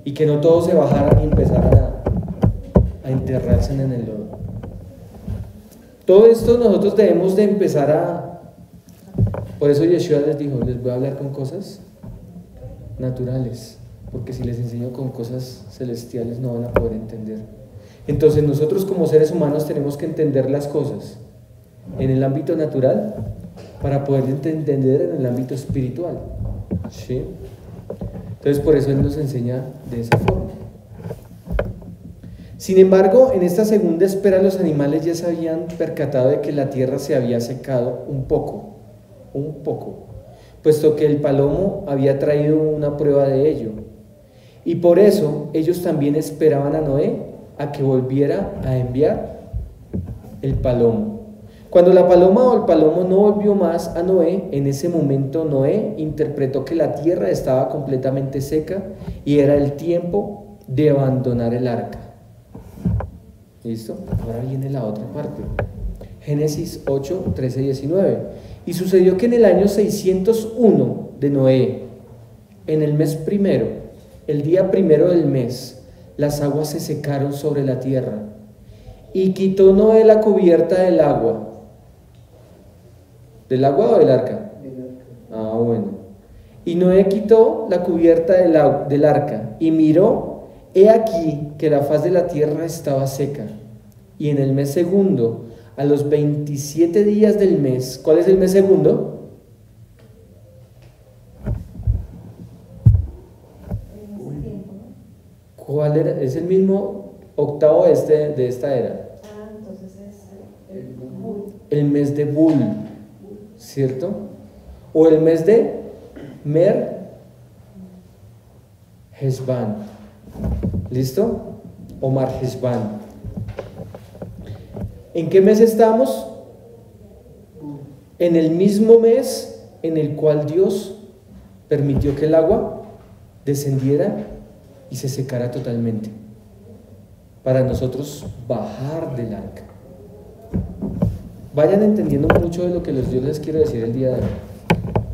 y que no todos se bajaran y empezaran a enterrarse en el lodo. Todo esto nosotros debemos de empezar por eso Yeshua les dijo, les voy a hablar con cosas naturales, porque si les enseño con cosas celestiales no van a poder entender. Entonces nosotros como seres humanos tenemos que entender las cosas en el ámbito natural para poder entender en el ámbito espiritual, ¿sí? Entonces por eso Él nos enseña de esa forma. Sin embargo, en esta segunda espera los animales ya se habían percatado de que la tierra se había secado un poco, puesto que el palomo había traído una prueba de ello. Y por eso ellos también esperaban a Noé a que volviera a enviar el palomo. Cuando la paloma o el palomo no volvió más a Noé, en ese momento Noé interpretó que la tierra estaba completamente seca y era el tiempo de abandonar el arca. ¿Listo? Ahora viene la otra parte. Génesis 8, 13 y 19. Y sucedió que en el año 601 de Noé, en el mes primero, el día primero del mes, las aguas se secaron sobre la tierra. Y quitó Noé la cubierta del agua. ¿Del agua o del arca? Ah, bueno. Y Noé quitó la cubierta del arca y miró, he aquí que la faz de la tierra estaba seca. Y en el mes segundo, a los 27 días del mes, ¿cuál es el mes segundo? ¿Cuál era? Es el mismo octavo de esta era. Entonces es el mes de Bul, ¿cierto? O el mes de Mer Heshvan. ¿Listo? O Mar Heshvan. ¿En qué mes estamos? En el mismo mes en el cual Dios permitió que el agua descendiera y se secara totalmente, para nosotros bajar del arca. Vayan entendiendo mucho de lo que Dios les quiere decir el día de hoy,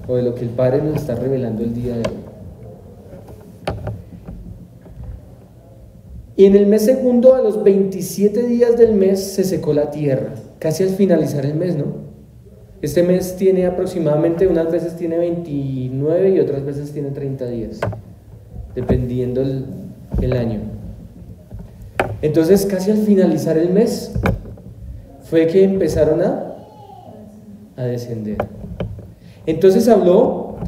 o de lo que el Padre nos está revelando el día de hoy. Y en el mes segundo, a los 27 días del mes, se secó la tierra, casi al finalizar el mes, ¿no? Este mes tiene aproximadamente, unas veces tiene 29 y otras veces tiene 30 días, dependiendo el año. Entonces, casi al finalizar el mes, fue que empezaron a descender. Entonces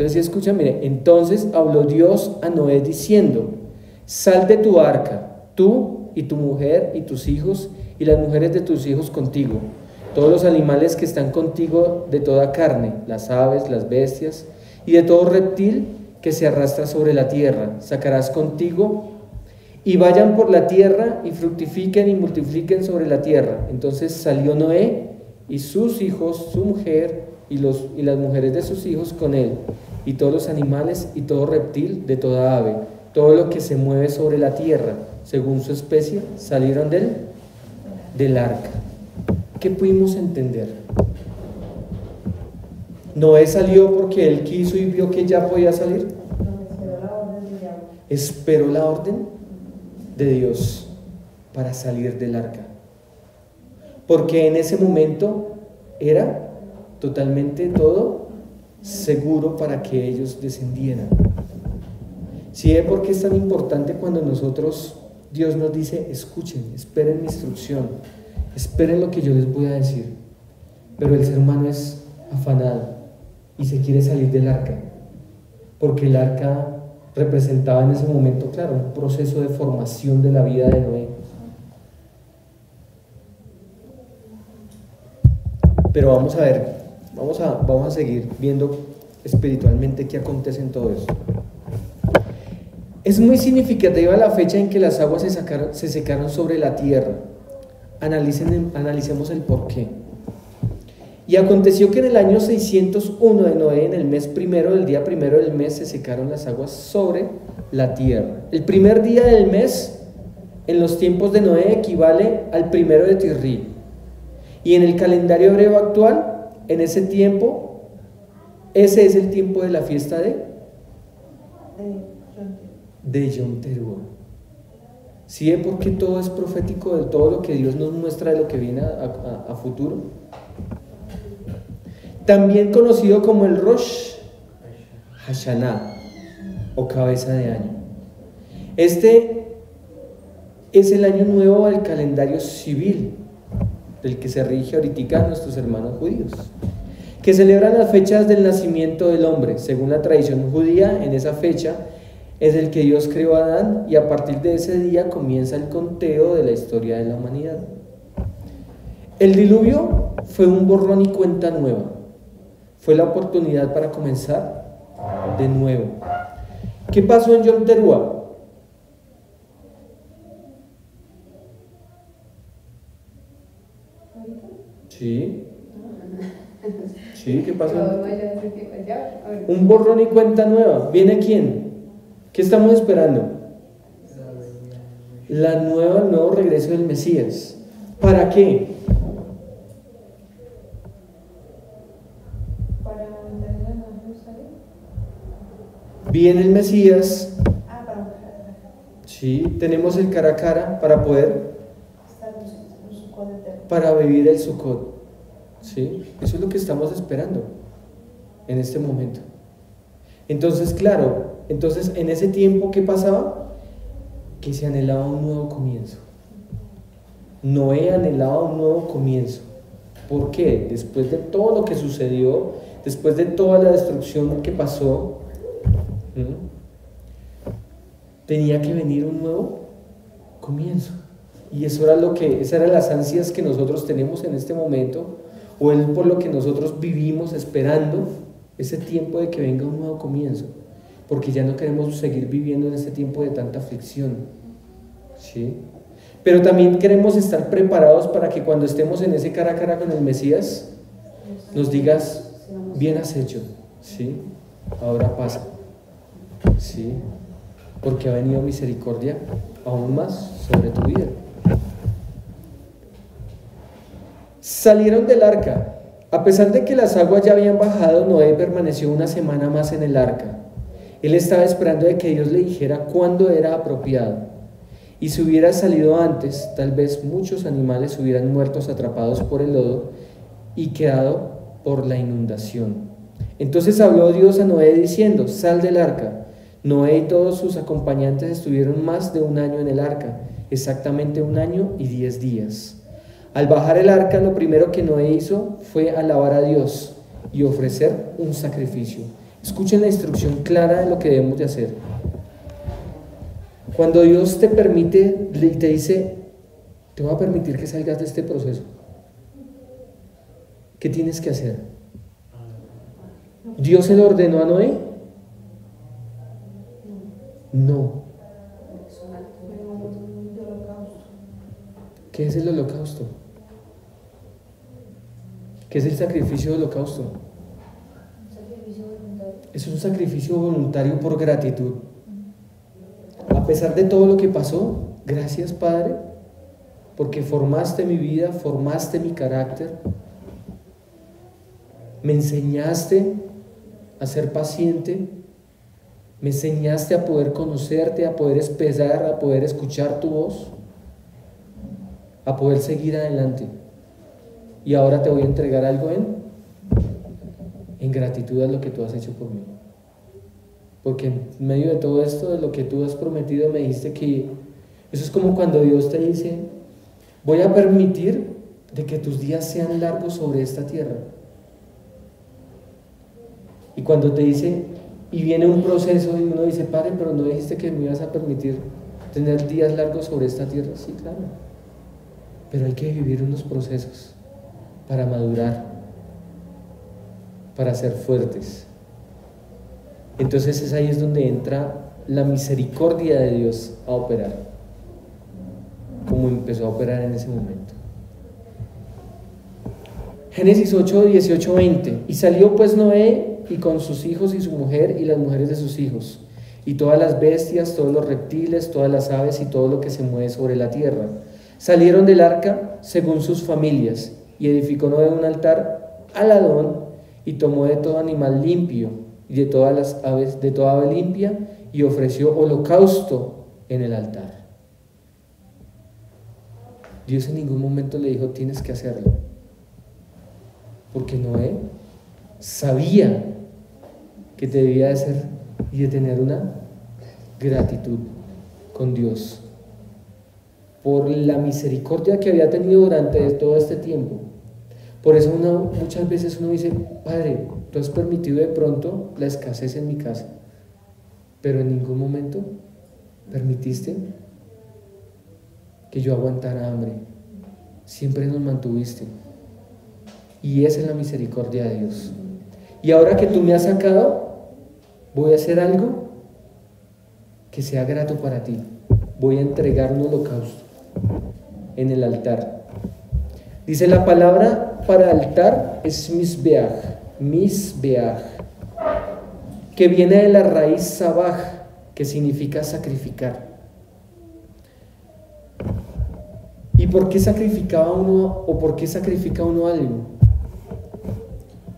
si escuchan, mire, entonces habló Dios a Noé diciendo, sal de tu arca, tú y tu mujer y tus hijos y las mujeres de tus hijos contigo, todos los animales que están contigo de toda carne, las aves, las bestias y de todo reptil que se arrastra sobre la tierra, sacarás contigo y vayan por la tierra y fructifiquen y multipliquen sobre la tierra. Entonces salió Noé y sus hijos, su mujer y las mujeres de sus hijos con él, y todos los animales y todo reptil de toda ave, todo lo que se mueve sobre la tierra, según su especie, salieron del arca. ¿Qué pudimos entender? Noé salió porque él quiso y vio que ya podía salir. Esperó la orden de Dios para salir del arca. porque en ese momento era totalmente todo seguro para que ellos descendieran. ¿Sí ve por qué es tan importante cuando Dios nos dice, escuchen, esperen mi instrucción, esperen lo que yo les voy a decir? Pero el ser humano es afanado y se quiere salir del arca, porque el arca representaba en ese momento, claro, un proceso de formación de la vida de Noé. Pero vamos a ver, vamos a seguir viendo espiritualmente qué acontece en todo eso. Es muy significativa la fecha en que las aguas se secaron sobre la tierra. Analicemos el porqué. Y aconteció que en el año 601 de Noé, en el mes primero, del día primero del mes, se secaron las aguas sobre la tierra. El primer día del mes, en los tiempos de Noé, equivale al primero de Tirri. Y en el calendario hebreo actual, en ese tiempo, ese es el tiempo de la fiesta de Yom Teruah. ¿Sí? Porque todo es profético de todo lo que Dios nos muestra de lo que viene a futuro. También conocido como el Rosh Hashanah o cabeza de año. Este es el año nuevo del calendario civil, del que se rige ahorita nuestros hermanos judíos, que celebran las fechas del nacimiento del hombre. Según la tradición judía, en esa fecha es el que Dios creó a Adán, y a partir de ese día comienza el conteo de la historia de la humanidad. El diluvio fue un borrón y cuenta nueva. Fue la oportunidad para comenzar de nuevo. ¿Qué pasó en Yom Teruah? Sí. Sí, ¿qué pasó? Un borrón y cuenta nueva. ¿Viene quién? ¿Qué estamos esperando? El nuevo regreso del Mesías. ¿Para qué? Viene el Mesías. Sí, tenemos el cara a cara para poder vivir el Sukkot. ¿Sí? Eso es lo que estamos esperando en este momento. Entonces, claro, en ese tiempo, ¿qué pasaba? Que se anhelaba un nuevo comienzo. Noé anhelaba un nuevo comienzo. ¿Por qué? Después de todo lo que sucedió, después de toda la destrucción que pasó, tenía que venir un nuevo comienzo. Y esas eran las ansias que nosotros tenemos en este momento, o es por lo que nosotros vivimos esperando ese tiempo de que venga un nuevo comienzo, porque ya no queremos seguir viviendo en este tiempo de tanta aflicción, ¿sí? Pero también queremos estar preparados para que cuando estemos en ese cara a cara con el Mesías, nos digas, bien has hecho, ¿sí? Ahora pasa, ¿sí? Porque ha venido misericordia aún más sobre tu vida. Salieron del arca. A pesar de que las aguas ya habían bajado, Noé permaneció una semana más en el arca. Él estaba esperando de que Dios le dijera cuándo era apropiado. Y si hubiera salido antes, tal vez muchos animales hubieran muerto atrapados por el lodo y quedado por la inundación. Entonces habló Dios a Noé diciendo, sal del arca. Noé y todos sus acompañantes estuvieron más de un año en el arca, exactamente 1 año y 10 días. Al bajar el arca, lo primero que Noé hizo fue alabar a Dios y ofrecer un sacrificio. Escuchen la instrucción clara de lo que debemos de hacer. Cuando Dios te permite y te dice, te voy a permitir que salgas de este proceso, ¿qué tienes que hacer? ¿Dios se lo ordenó a Noé? No. ¿Qué es el holocausto? ¿Qué es el sacrificio del holocausto? Es un sacrificio voluntario por gratitud. A pesar de todo lo que pasó, gracias, Padre, porque formaste mi vida, formaste mi carácter, me enseñaste a ser paciente, me enseñaste a poder conocerte, a poder expresar, a poder escuchar tu voz, a poder seguir adelante. y ahora te voy a entregar algo en gratitud a lo que tú has hecho por mí. Porque en medio de todo esto, de lo que tú has prometido, me dijiste que eso es como cuando Dios te dice: voy a permitir de que tus días sean largos sobre esta tierra. Y cuando te dice, y viene un proceso y uno dice: Padre, pero no dijiste que me ibas a permitir tener días largos sobre esta tierra. Sí, claro, pero hay que vivir unos procesos para madurar, para ser fuertes. Entonces es ahí donde entra la misericordia de Dios a operar, como empezó a operar en ese momento. Génesis 8, 18, 20. Y salió pues Noé y con sus hijos y su mujer y las mujeres de sus hijos, y todas las bestias, todos los reptiles, todas las aves y todo lo que se mueve sobre la tierra. Salieron del arca según sus familias, y edificó Noé un altar al Adón, y tomó de todo animal limpio y de todas las aves, de toda ave limpia, y ofreció holocausto en el altar. Dios en ningún momento le dijo: tienes que hacerlo, porque Noé sabía que debía de ser y de tener una gratitud con Dios por la misericordia que había tenido durante todo este tiempo. Por eso muchas veces uno dice: Padre, tú has permitido de pronto la escasez en mi casa, pero en ningún momento permitiste que yo aguantara hambre. Siempre nos mantuviste, y esa es la misericordia de Dios. Y ahora que tú me has sacado, voy a hacer algo que sea grato para ti. Voy a entregar un holocausto en el altar. Dice la palabra para altar es misbeach, que viene de la raíz sabaj, que significa sacrificar. ¿Y por qué sacrificaba uno, o por qué sacrifica uno algo?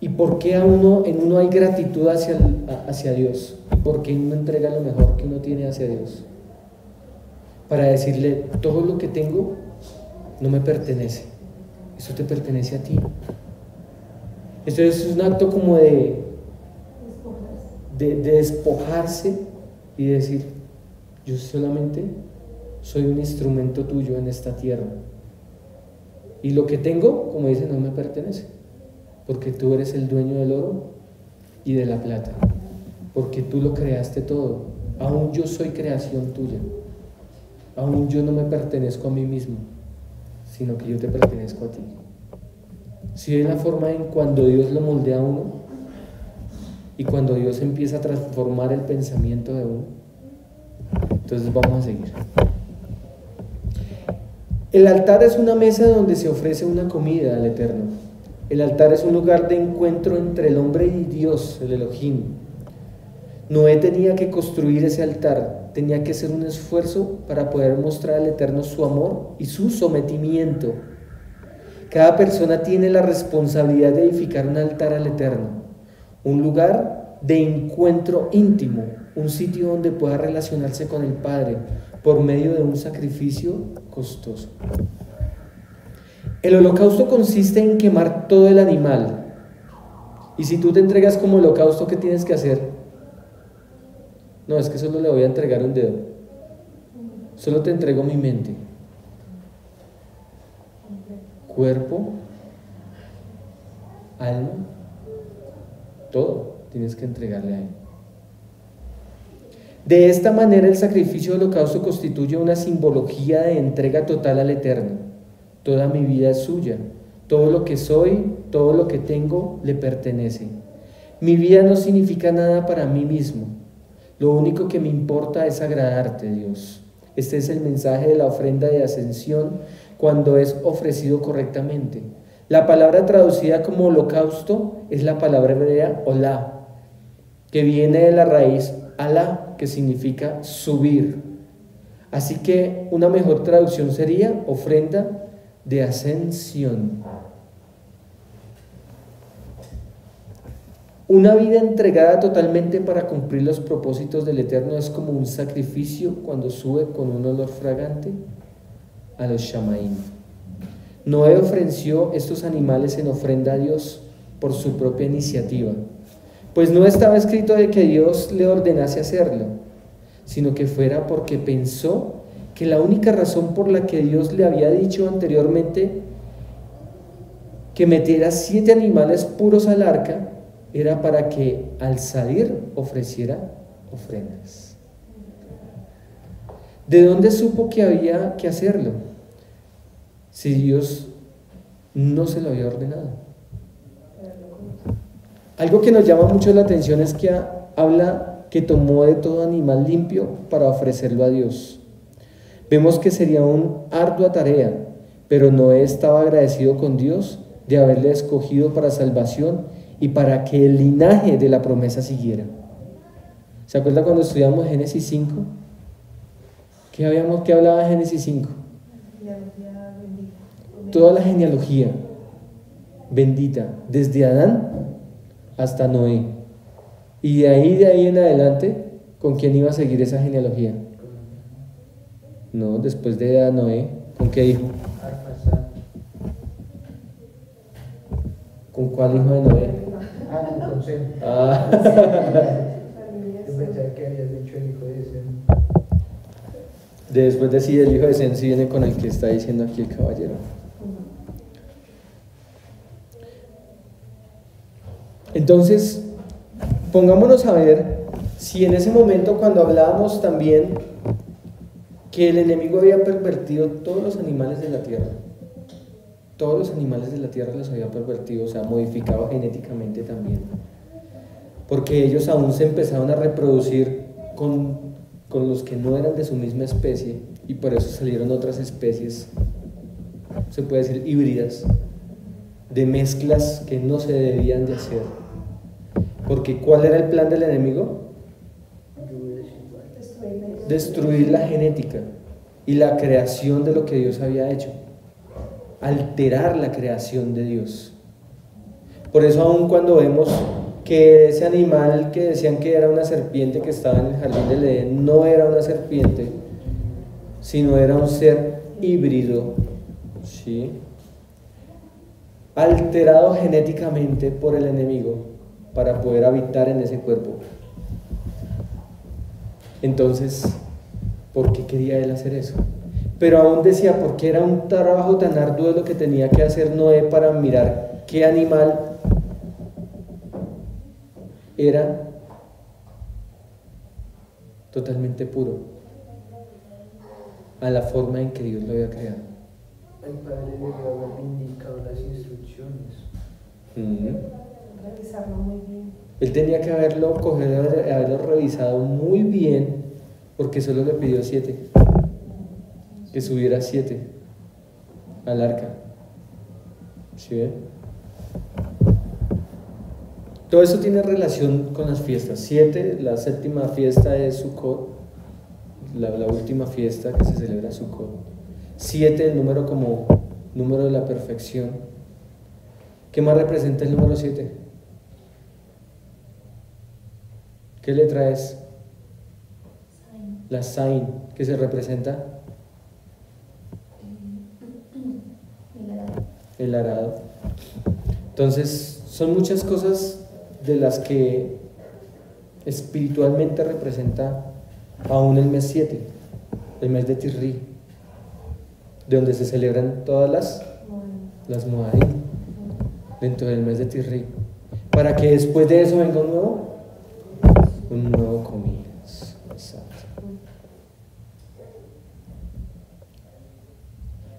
¿Y por qué en uno hay gratitud hacia Dios? ¿Y por qué uno entrega lo mejor que uno tiene hacia Dios? Para decirle: todo lo que tengo no me pertenece, eso te pertenece a ti. Esto es un acto como de despojarse y decir: yo solamente soy un instrumento tuyo en esta tierra, y lo que tengo, como dice, no me pertenece, porque tú eres el dueño del oro y de la plata, porque tú lo creaste todo. Aún yo soy creación tuya, aún yo no me pertenezco a mí mismo, sino que yo te pertenezco a ti. Si ven la forma en cuando Dios lo moldea a uno, y cuando Dios empieza a transformar el pensamiento de uno. Entonces vamos a seguir. El altar es una mesa donde se ofrece una comida al Eterno. El altar es un lugar de encuentro entre el hombre y Dios, el Elohim. Noé tenía que construir ese altar, tenía que hacer un esfuerzo para poder mostrar al Eterno su amor y su sometimiento. Cada persona tiene la responsabilidad de edificar un altar al Eterno, un lugar de encuentro íntimo, un sitio donde pueda relacionarse con el Padre por medio de un sacrificio costoso. El holocausto consiste en quemar todo el animal. Y si tú te entregas como holocausto, ¿qué tienes que hacer? No, es que solo le voy a entregar un dedo. Solo te entrego mi mente, cuerpo, alma, todo tienes que entregarle a Él. De esta manera el sacrificio del holocausto constituye una simbología de entrega total al Eterno. Toda mi vida es suya, todo lo que soy, todo lo que tengo le pertenece. Mi vida no significa nada para mí mismo, lo único que me importa es agradarte, Dios. Este es el mensaje de la ofrenda de ascensión cuando es ofrecido correctamente. La palabra traducida como holocausto es la palabra hebrea olá, que viene de la raíz alá, que significa subir. Así que una mejor traducción sería ofrenda de ascensión. Una vida entregada totalmente para cumplir los propósitos del Eterno es como un sacrificio cuando sube con un olor fragante a los Shamaim. Noé ofreció estos animales en ofrenda a Dios por su propia iniciativa, pues no estaba escrito de que Dios le ordenase hacerlo, sino que fuera porque pensó que la única razón por la que Dios le había dicho anteriormente que metiera 7 animales puros al arca era para que al salir ofreciera ofrendas. ¿De dónde supo que había que hacerlo? Si Dios no se lo había ordenado. Algo que nos llama mucho la atención es que habla que tomó de todo animal limpio para ofrecerlo a Dios. Vemos que sería una ardua tarea, pero Noé estaba agradecido con Dios de haberle escogido para salvación y para que el linaje de la promesa siguiera. ¿Se acuerda cuando estudiamos Génesis 5? ¿Qué hablaba Génesis 5? Toda la genealogía bendita, desde Adán hasta Noé. Y de ahí en adelante, ¿con quién iba a seguir esa genealogía? No, después de Noé, ¿con qué hijo? ¿Con cuál hijo de Noé? Con Sem. Yo pensaba que habías dicho el hijo de Sem. Después de sí, el hijo de Sem sí viene con el que está diciendo aquí el caballero. Entonces, pongámonos a ver si en ese momento, cuando hablábamos también que el enemigo había pervertido todos los animales de la tierra, todos los animales de la tierra los había pervertido, o sea, modificado genéticamente también, porque ellos aún se empezaron a reproducir con los que no eran de su misma especie, y por eso salieron otras especies, se puede decir híbridas, de mezclas que no se debían de hacer. Porque ¿cuál era el plan del enemigo? Destruir la genética y la creación de lo que Dios había hecho, alterar la creación de Dios. Por eso aun cuando vemos que ese animal que decían que era una serpiente que estaba en el jardín del Edén no era una serpiente, sino era un ser híbrido, ¿sí?, alterado genéticamente por el enemigo para poder habitar en ese cuerpo. Entonces, ¿por qué quería él hacer eso? Pero aún decía, porque era un trabajo tan arduo lo que tenía que hacer Noé para mirar qué animal era totalmente puro a la forma en que Dios lo había creado. El padre debió haber indicado las instrucciones. Revisarlo muy bien. Él tenía que haberlo revisado muy bien, porque solo le pidió 7, que subiera 7 al arca. ¿Sí ven? Todo eso tiene relación con las fiestas. 7, la 7ª fiesta es Sukkot, la última fiesta que se celebra Sukkot. 7, el número como número de la perfección. ¿Qué más representa el número 7? ¿Qué letra es? La Zain. ¿Qué se representa? El arado. Entonces, son muchas cosas de las que espiritualmente representa aún el mes 7, el mes de Tirri, de donde se celebran todas las Moadim, dentro del mes de Tirri, para que después de eso venga un nuevo comienzo. Exacto.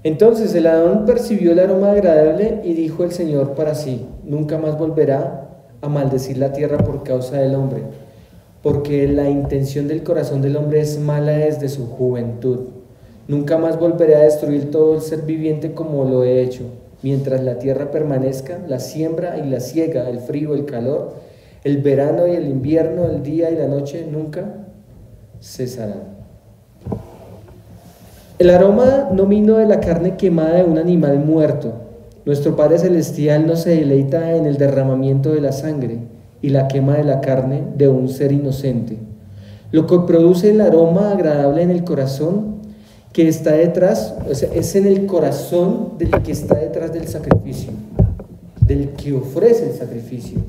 Entonces el Adón percibió el aroma agradable y dijo el Señor para sí: nunca más volverá a maldecir la tierra por causa del hombre, porque la intención del corazón del hombre es mala desde su juventud. Nunca más volveré a destruir todo el ser viviente como lo he hecho. Mientras la tierra permanezca, la siembra y la siega, el frío, el calor, el verano y el invierno, el día y la noche nunca cesarán. El aroma no vino de la carne quemada de un animal muerto. Nuestro Padre Celestial no se deleita en el derramamiento de la sangre y la quema de la carne de un ser inocente. Lo que produce el aroma agradable en el corazón que está detrás, o sea, es en el corazón del que está detrás del sacrificio, del que ofrece el sacrificio.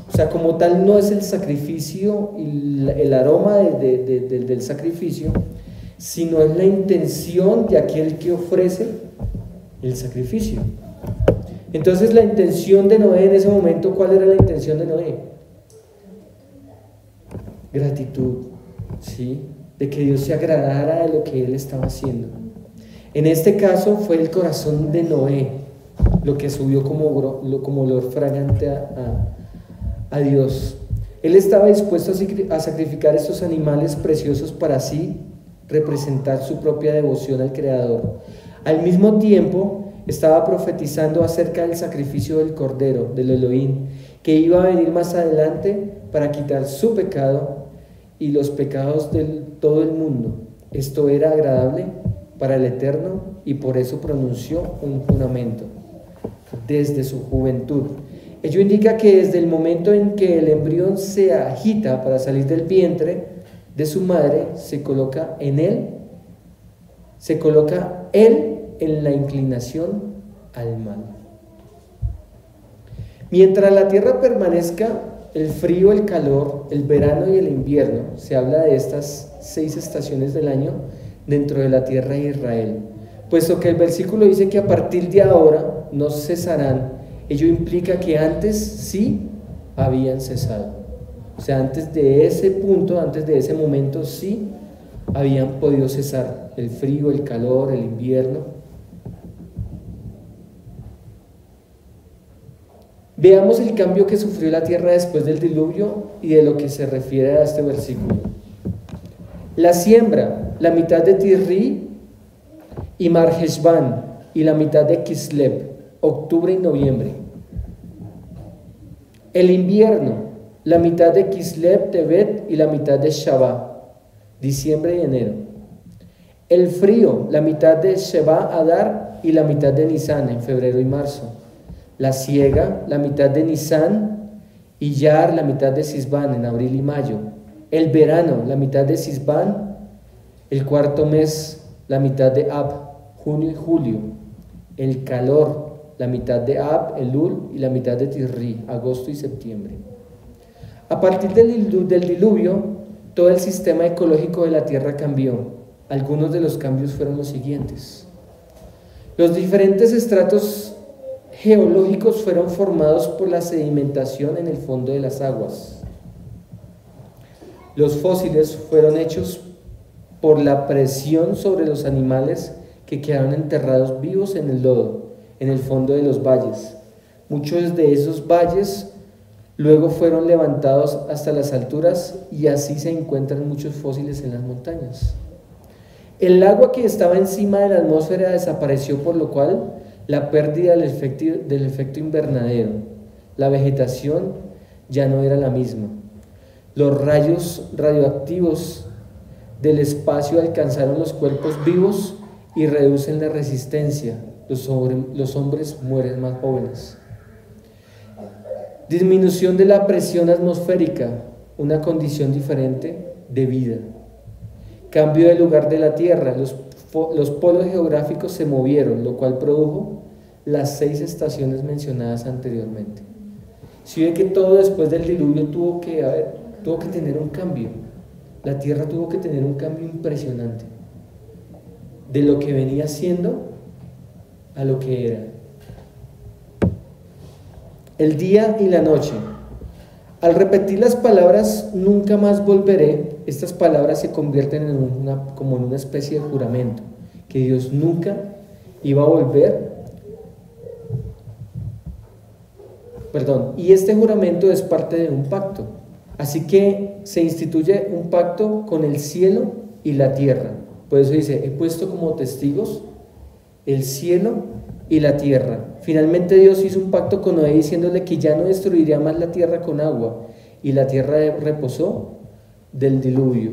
O sea, como tal no es el sacrificio y el aroma del sacrificio, sino es la intención de aquel que ofrece el sacrificio. Entonces la intención de Noé en ese momento, ¿cuál era la intención de Noé? Gratitud, ¿sí? De que Dios se agradara de lo que él estaba haciendo. En este caso fue el corazón de Noé lo que subió como olor fragante a Dios. Él estaba dispuesto a sacrificar estos animales preciosos para así representar su propia devoción al Creador. Al mismo tiempo estaba profetizando acerca del sacrificio del Cordero, del Elohim, que iba a venir más adelante para quitar su pecado y los pecados de todo el mundo. Esto era agradable para el Eterno y por eso pronunció un juramento desde su juventud. Ello indica que desde el momento en que el embrión se agita para salir del vientre de su madre, se coloca él en la inclinación al mal. Mientras la tierra permanezca el frío, el calor, el verano y el invierno, se habla de estas 6 estaciones del año dentro de la tierra de Israel, puesto que el versículo dice que a partir de ahora no cesarán. Ello implica que antes sí habían cesado. O sea, antes de ese punto, antes de ese momento, sí habían podido cesar el frío, el calor, el invierno. Veamos el cambio que sufrió la tierra después del diluvio y de lo que se refiere a este versículo. La siembra, la mitad de Tirri y Marheshvan y la mitad de Kislev, octubre y noviembre. El invierno, la mitad de Kislev, Tebet y la mitad de Shabá, diciembre y enero. El frío, la mitad de Sheba Adar y la mitad de Nisan, en febrero y marzo. La siega, la mitad de Nisan y Yar, la mitad de Sisbán, en abril y mayo. El verano, la mitad de Sisbán, el cuarto mes, la mitad de Ab, junio y julio. El calor, la mitad de Ab, Elul y la mitad de Tirri, agosto y septiembre. A partir del diluvio, todo el sistema ecológico de la tierra cambió. Algunos de los cambios fueron los siguientes. Los diferentes estratos geológicos fueron formados por la sedimentación en el fondo de las aguas. Los fósiles fueron hechos por la presión sobre los animales que quedaron enterrados vivos en el lodo, en el fondo de los valles. Muchos de esos valles luego fueron levantados hasta las alturas y así se encuentran muchos fósiles en las montañas. El agua que estaba encima de la atmósfera desapareció, por lo cual la pérdida del efecto invernadero. La vegetación ya no era la misma. Los rayos radioactivos del espacio alcanzaron los cuerpos vivos y reducen la resistencia. Los hombres mueren más jóvenes. Disminución de la presión atmosférica, una condición diferente de vida. Cambio de lugar de la Tierra, los polos geográficos se movieron, lo cual produjo las 6 estaciones mencionadas anteriormente. Si ve que todo después del diluvio tuvo que tener un cambio. La tierra tuvo que tener un cambio impresionante de lo que venía siendo a lo que era. El día y la noche. Al repetir las palabras nunca más volveré, estas palabras se convierten como en una especie de juramento, que Dios nunca iba a volver. Y este juramento es parte de un pacto. Así que se instituye un pacto con el cielo y la tierra. Por eso dice, he puesto como testigos el cielo y la tierra. Finalmente Dios hizo un pacto con Noé diciéndole que ya no destruiría más la tierra con agua, y la tierra reposó del diluvio.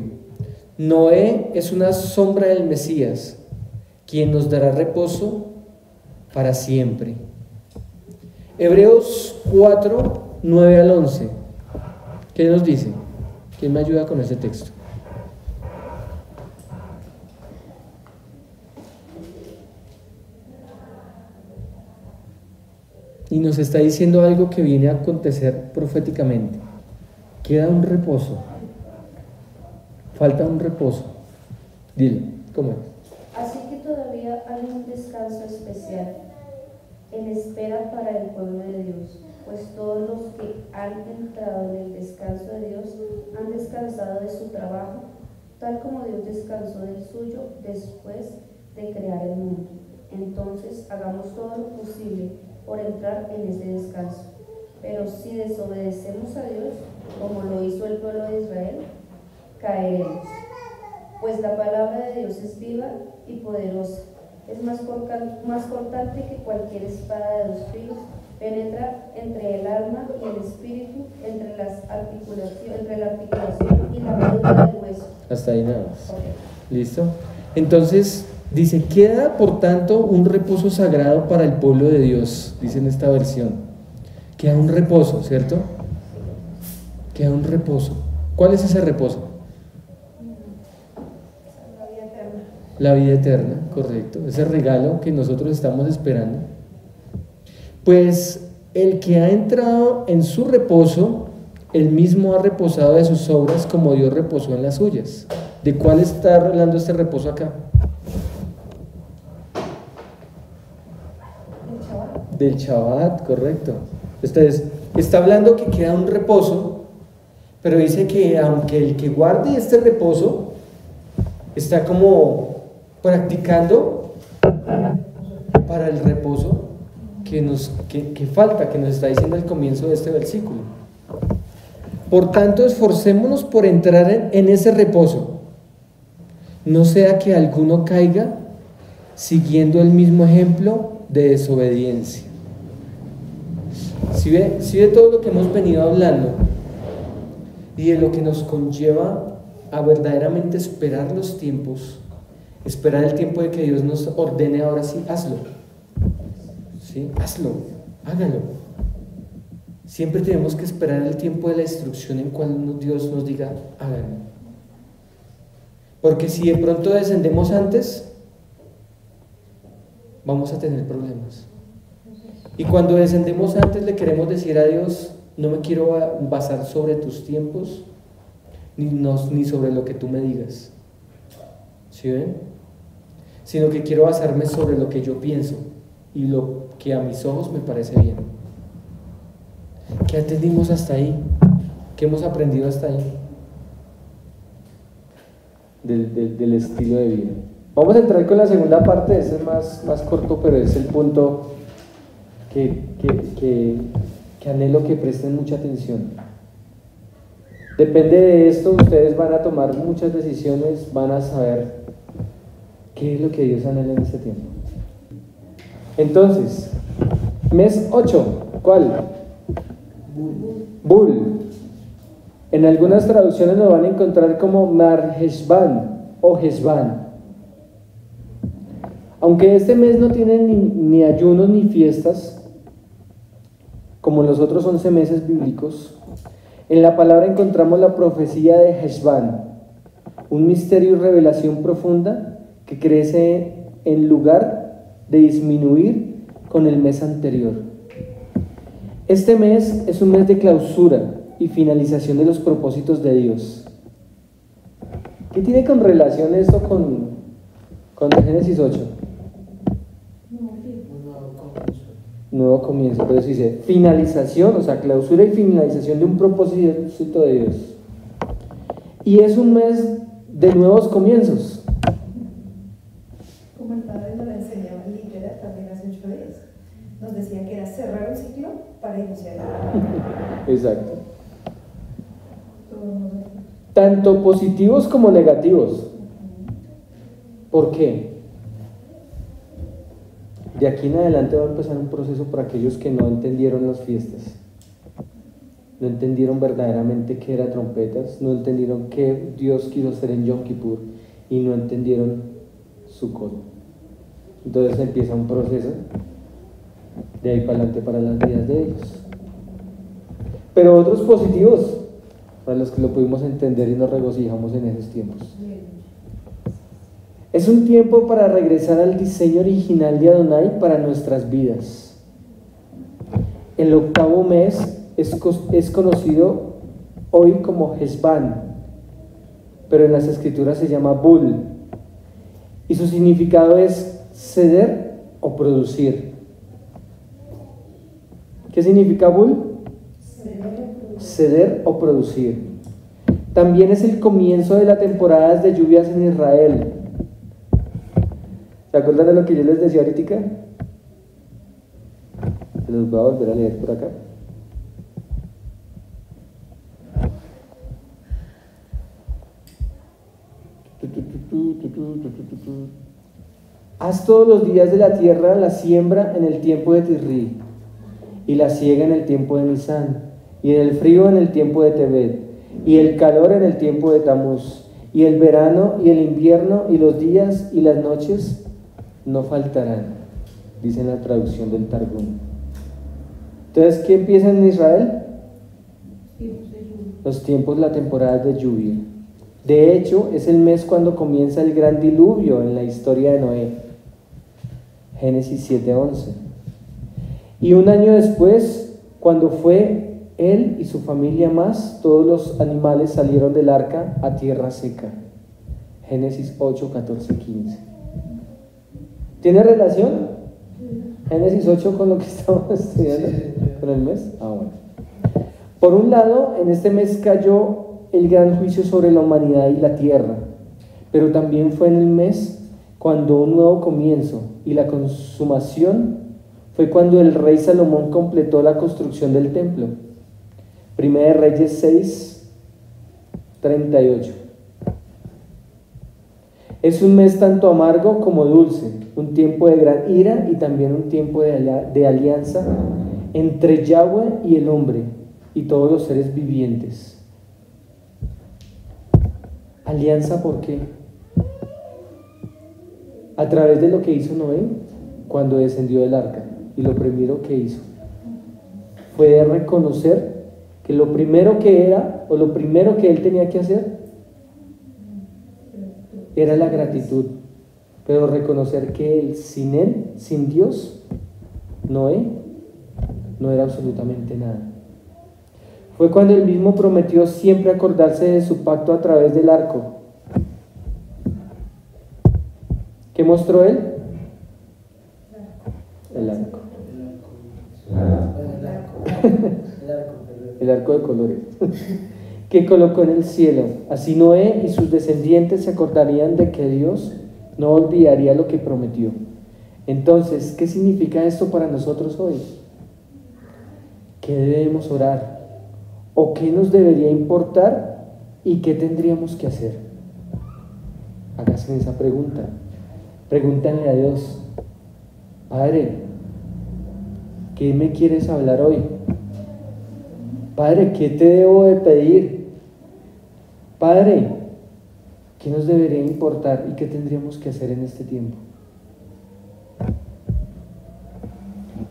Noé es una sombra del Mesías, quien nos dará reposo para siempre. Hebreos 4, 9 al 11. ¿Qué nos dice? ¿Quién me ayuda con ese texto? y nos está diciendo algo que viene a acontecer proféticamente. Queda un reposo. Falta un reposo. Dile, ¿cómo es? Así que todavía hay un descanso especial en espera para el pueblo de Dios, pues todos los que han entrado en el descanso de Dios han descansado de su trabajo, tal como Dios descansó del suyo después de crear el mundo. Entonces hagamos todo lo posible por entrar en ese descanso. Pero si desobedecemos a Dios, como lo hizo el pueblo de Israel, caeremos. Pues la palabra de Dios es viva y poderosa, es más cortante que cualquier espada de dos filos, penetra entre el alma y el espíritu, entre la articulación y la médula del hueso. Hasta ahí nada más. Okay. ¿Listo? Entonces, dice, queda por tanto un reposo sagrado para el pueblo de Dios, dice en esta versión. Queda un reposo, ¿cierto? Queda un reposo. ¿Cuál es ese reposo? La vida eterna. La vida eterna, correcto. Ese regalo que nosotros estamos esperando. Pues el que ha entrado en su reposo, él mismo ha reposado de sus obras como Dios reposó en las suyas. ¿De cuál está hablando este reposo acá? Del Shabbat, correcto. Entonces, está hablando que queda un reposo, pero dice que aunque el que guarde este reposo está como practicando para el reposo que falta, que nos está diciendo al comienzo de este versículo. Por tanto, esforcémonos por entrar en ese reposo, no sea que alguno caiga siguiendo el mismo ejemplo de desobediencia. Si ve todo lo que hemos venido hablando y de lo que nos conlleva a verdaderamente esperar los tiempos, esperar el tiempo de que Dios nos ordene, ahora sí, hazlo. ¿Sí? Hazlo, hágalo. Siempre tenemos que esperar el tiempo de la instrucción en cual Dios nos diga, háganlo. Porque si de pronto descendemos antes, vamos a tener problemas. Y cuando descendemos antes le queremos decir a Dios, no me quiero basar sobre tus tiempos, ni sobre lo que tú me digas. ¿Sí ven? Sino que quiero basarme sobre lo que yo pienso y lo que a mis ojos me parece bien. ¿Qué entendimos hasta ahí? ¿Qué hemos aprendido hasta ahí? Del estilo de vida. Vamos a entrar con la segunda parte, ese es más corto, pero es el punto que anhelo que presten mucha atención. Depende de esto, ustedes van a tomar muchas decisiones, van a saber qué es lo que Dios anhela en este tiempo. Entonces, mes 8, ¿cuál? Bul. En algunas traducciones lo van a encontrar como Mar Heshvan o Heshvan. Aunque este mes no tiene ni ayunos ni fiestas, como los otros 11 meses bíblicos, en la palabra encontramos la profecía de Heshvan, un misterio y revelación profunda que crece en lugar de disminuir con el mes anterior. Este mes es un mes de clausura y finalización de los propósitos de Dios. ¿Qué tiene con relación esto con Génesis 8? Nuevo comienzo, pero eso dice finalización, o sea, clausura y finalización de un propósito de Dios. Y es un mes de nuevos comienzos. Como el padre nos lo enseñaba en Literal también hace 8 días. Nos decía que era cerrar un ciclo para iniciar otro. Exacto. Tanto positivos como negativos. ¿Por qué? De aquí en adelante va a empezar un proceso para aquellos que no entendieron las fiestas, no entendieron verdaderamente qué era trompetas, no entendieron qué Dios quiso hacer en Yom Kippur y no entendieron Sukkot. Entonces empieza un proceso de ahí para adelante para las vidas de ellos. Pero otros positivos, para los que lo pudimos entender y nos regocijamos en esos tiempos. Es un tiempo para regresar al diseño original de Adonai para nuestras vidas. El octavo mes es conocido hoy como Hesban, pero en las escrituras se llama Bul, y su significado es ceder o producir. ¿Qué significa Bul? Ceder o producir. También es el comienzo de las temporadas de lluvias en Israel. ¿Se acuerdan de lo que yo les decía ahorita? Se los voy a volver a leer por acá. Haz todos los días de la tierra la siembra en el tiempo de Tirri, y la siega en el tiempo de Nisán, y el frío en el tiempo de Tebet, y el calor en el tiempo de Tamuz, y el verano y el invierno, y los días y las noches no faltarán, dice en la traducción del Targum. Entonces, ¿qué empieza en Israel? Los tiempos, la temporada de lluvia. De hecho, es el mes cuando comienza el gran diluvio en la historia de Noé. Génesis 7:11. Y un año después, cuando fue él y su familia más, todos los animales salieron del arca a tierra seca. Génesis 8:14-15. ¿Tiene relación Génesis 8 con lo que estamos estudiando? ¿Con el mes? Bueno. Por un lado, en este mes cayó el gran juicio sobre la humanidad y la tierra, pero también fue en el mes cuando un nuevo comienzo y la consumación fue cuando el rey Salomón completó la construcción del templo. Primera de Reyes 6:38. Es un mes tanto amargo como dulce, un tiempo de gran ira y también un tiempo de alianza entre Yahweh y el hombre y todos los seres vivientes. ¿Alianza por qué? A través de lo que hizo Noé cuando descendió del arca. Y lo primero que hizo fue reconocer que lo primero que era, o lo primero que él tenía que hacer, era la gratitud. Pero reconocer que él, sin Dios, Noé, no era absolutamente nada. Fue cuando él mismo prometió siempre acordarse de su pacto a través del arco. ¿Qué mostró él? El arco. El arco de colores. Que colocó en el cielo. Así Noé y sus descendientes se acordarían de que Dios no olvidaría lo que prometió. Entonces, ¿qué significa esto para nosotros hoy? ¿Qué debemos orar? ¿O qué nos debería importar? ¿Y qué tendríamos que hacer? Háganse esa pregunta. Pregúntanle a Dios: Padre, ¿qué me quieres hablar hoy? Padre, ¿qué te debo de pedir? Padre, ¿qué nos debería importar y qué tendríamos que hacer en este tiempo?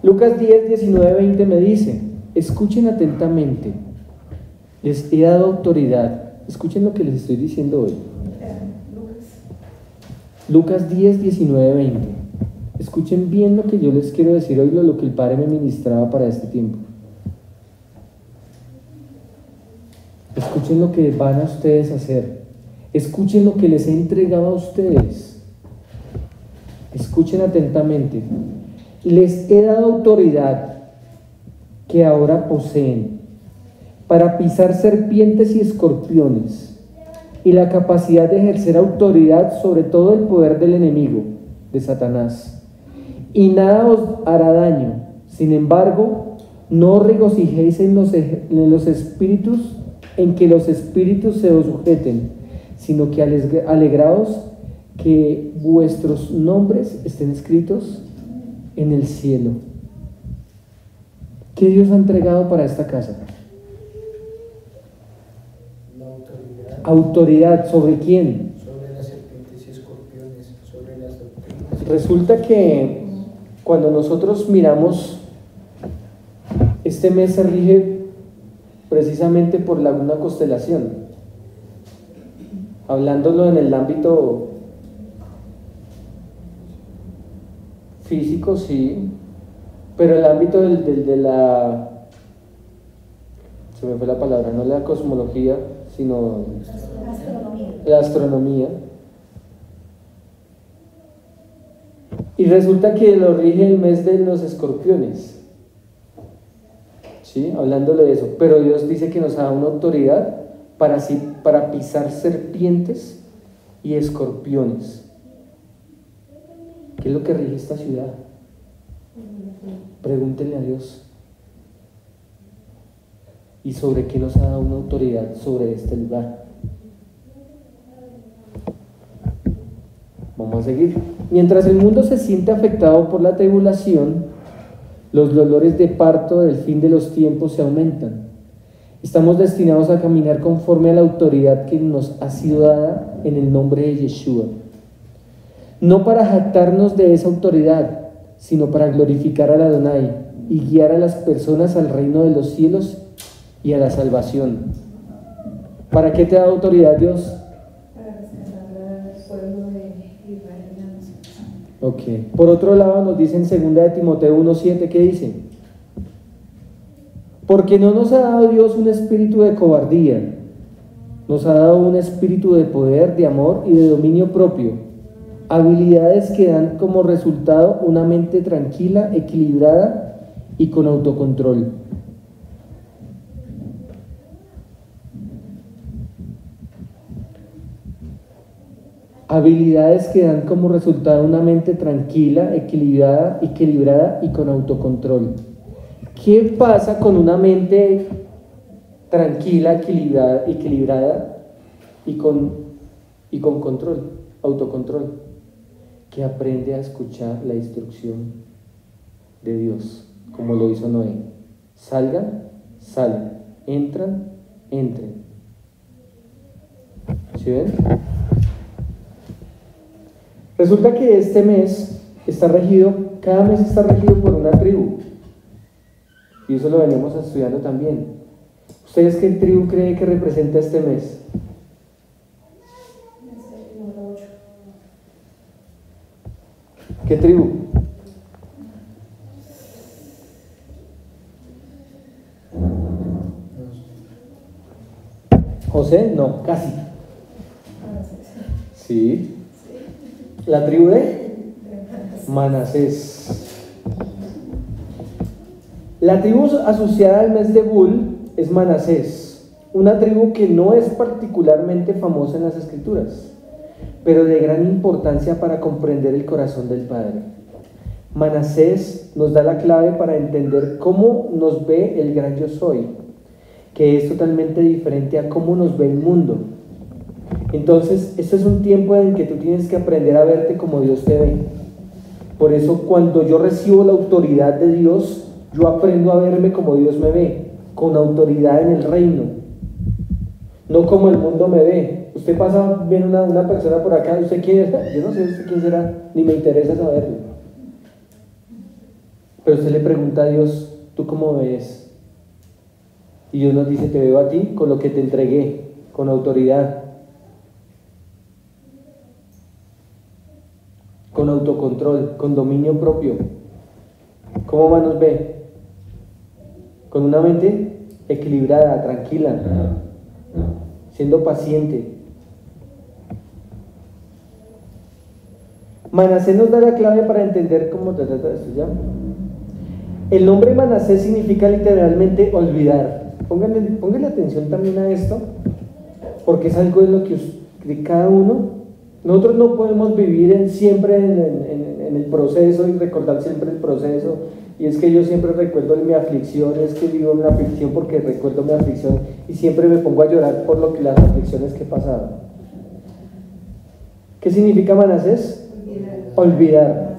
Lucas 10, 19, 20 me dice: escuchen atentamente, les he dado autoridad. Escuchen lo que les estoy diciendo hoy. Lucas 10, 19, 20. Escuchen bien lo que yo les quiero decir hoy, lo que el Padre me ministraba para este tiempo. Escuchen lo que van a ustedes a hacer. Escuchen lo que les he entregado a ustedes. Escuchen atentamente. Les he dado autoridad que ahora poseen para pisar serpientes y escorpiones, y la capacidad de ejercer autoridad sobre todo el poder del enemigo, de Satanás. Y nada os hará daño. Sin embargo, no os regocijéis en los espíritus, en que los espíritus se os sujeten, sino que alegraos que vuestros nombres estén escritos en el cielo. ¿Qué Dios ha entregado para esta casa? La autoridad. ¿Autoridad sobre quién? Sobre las serpientes y escorpiones, sobre las doctrinas. Resulta que cuando nosotros miramos, este mes se rige precisamente por una constelación. Hablándolo en el ámbito físico, sí, Pero el ámbito de la, se me fue la palabra, no la cosmología, sino la astronomía. Y resulta que lo rige el mes de los escorpiones. ¿Sí? Hablándole de eso. Pero Dios dice que nos da una autoridad para pisar serpientes y escorpiones. ¿Qué es lo que rige esta ciudad? Pregúntenle a Dios. ¿Y sobre qué nos ha dado una autoridad sobre este lugar? Vamos a seguir. Mientras el mundo se siente afectado por la tribulación, los dolores de parto del fin de los tiempos se aumentan. Estamos destinados a caminar conforme a la autoridad que nos ha sido dada en el nombre de Yeshua. No para jactarnos de esa autoridad, sino para glorificar al Adonai y guiar a las personas al reino de los cielos y a la salvación. ¿Para qué te da autoridad Dios? Para rescatar al pueblo de Israel. Ok. Por otro lado nos dice en 2 de Timoteo 1:7, ¿qué dice? Porque no nos ha dado Dios un espíritu de cobardía, nos ha dado un espíritu de poder, de amor y de dominio propio, habilidades que dan como resultado una mente tranquila, equilibrada y con autocontrol. Habilidades que dan como resultado una mente tranquila, equilibrada y con autocontrol. ¿Qué pasa con una mente tranquila, equilibrada y con control, autocontrol? Que aprende a escuchar la instrucción de Dios, como lo hizo Noé. Salgan, salgan, entren. ¿Sí ven? Resulta que este mes cada mes está regido por una tribu. Y eso lo venimos estudiando también. ¿Ustedes qué tribu creen que representa este mes? ¿Qué tribu? ¿José? No, casi. Sí. ¿La tribu de? Manasés. La tribu asociada al mes de Bul es Manasés, una tribu que no es particularmente famosa en las Escrituras, pero de gran importancia para comprender el corazón del Padre. Manasés nos da la clave para entender cómo nos ve el gran Yo Soy, que es totalmente diferente a cómo nos ve el mundo. Entonces, este es un tiempo en que tú tienes que aprender a verte como Dios te ve. Por eso, cuando yo recibo la autoridad de Dios, yo aprendo a verme como Dios me ve, con autoridad en el reino, no como el mundo me ve. Usted pasa, viene una persona por acá, ¿usted quién es? Yo no sé usted quién será, ni me interesa saberlo. Pero usted le pregunta a Dios, ¿tú cómo me ves? Y Dios nos dice, te veo a ti con lo que te entregué, con autoridad, con autocontrol, con dominio propio. ¿Cómo más nos ve? Con una mente equilibrada, tranquila, siendo paciente. Manasés nos da la clave para entender cómo trata esto ya. El nombre Manasés significa literalmente olvidar. Pónganle atención también a esto, porque es algo de lo que de cada uno. Nosotros no podemos vivir siempre en el proceso y recordar siempre el proceso. Y es que yo siempre recuerdo mi aflicción, es que vivo en la aflicción porque recuerdo mi aflicción y siempre me pongo a llorar por las aflicciones que he pasado. ¿Qué significa Manasés? Olvidar.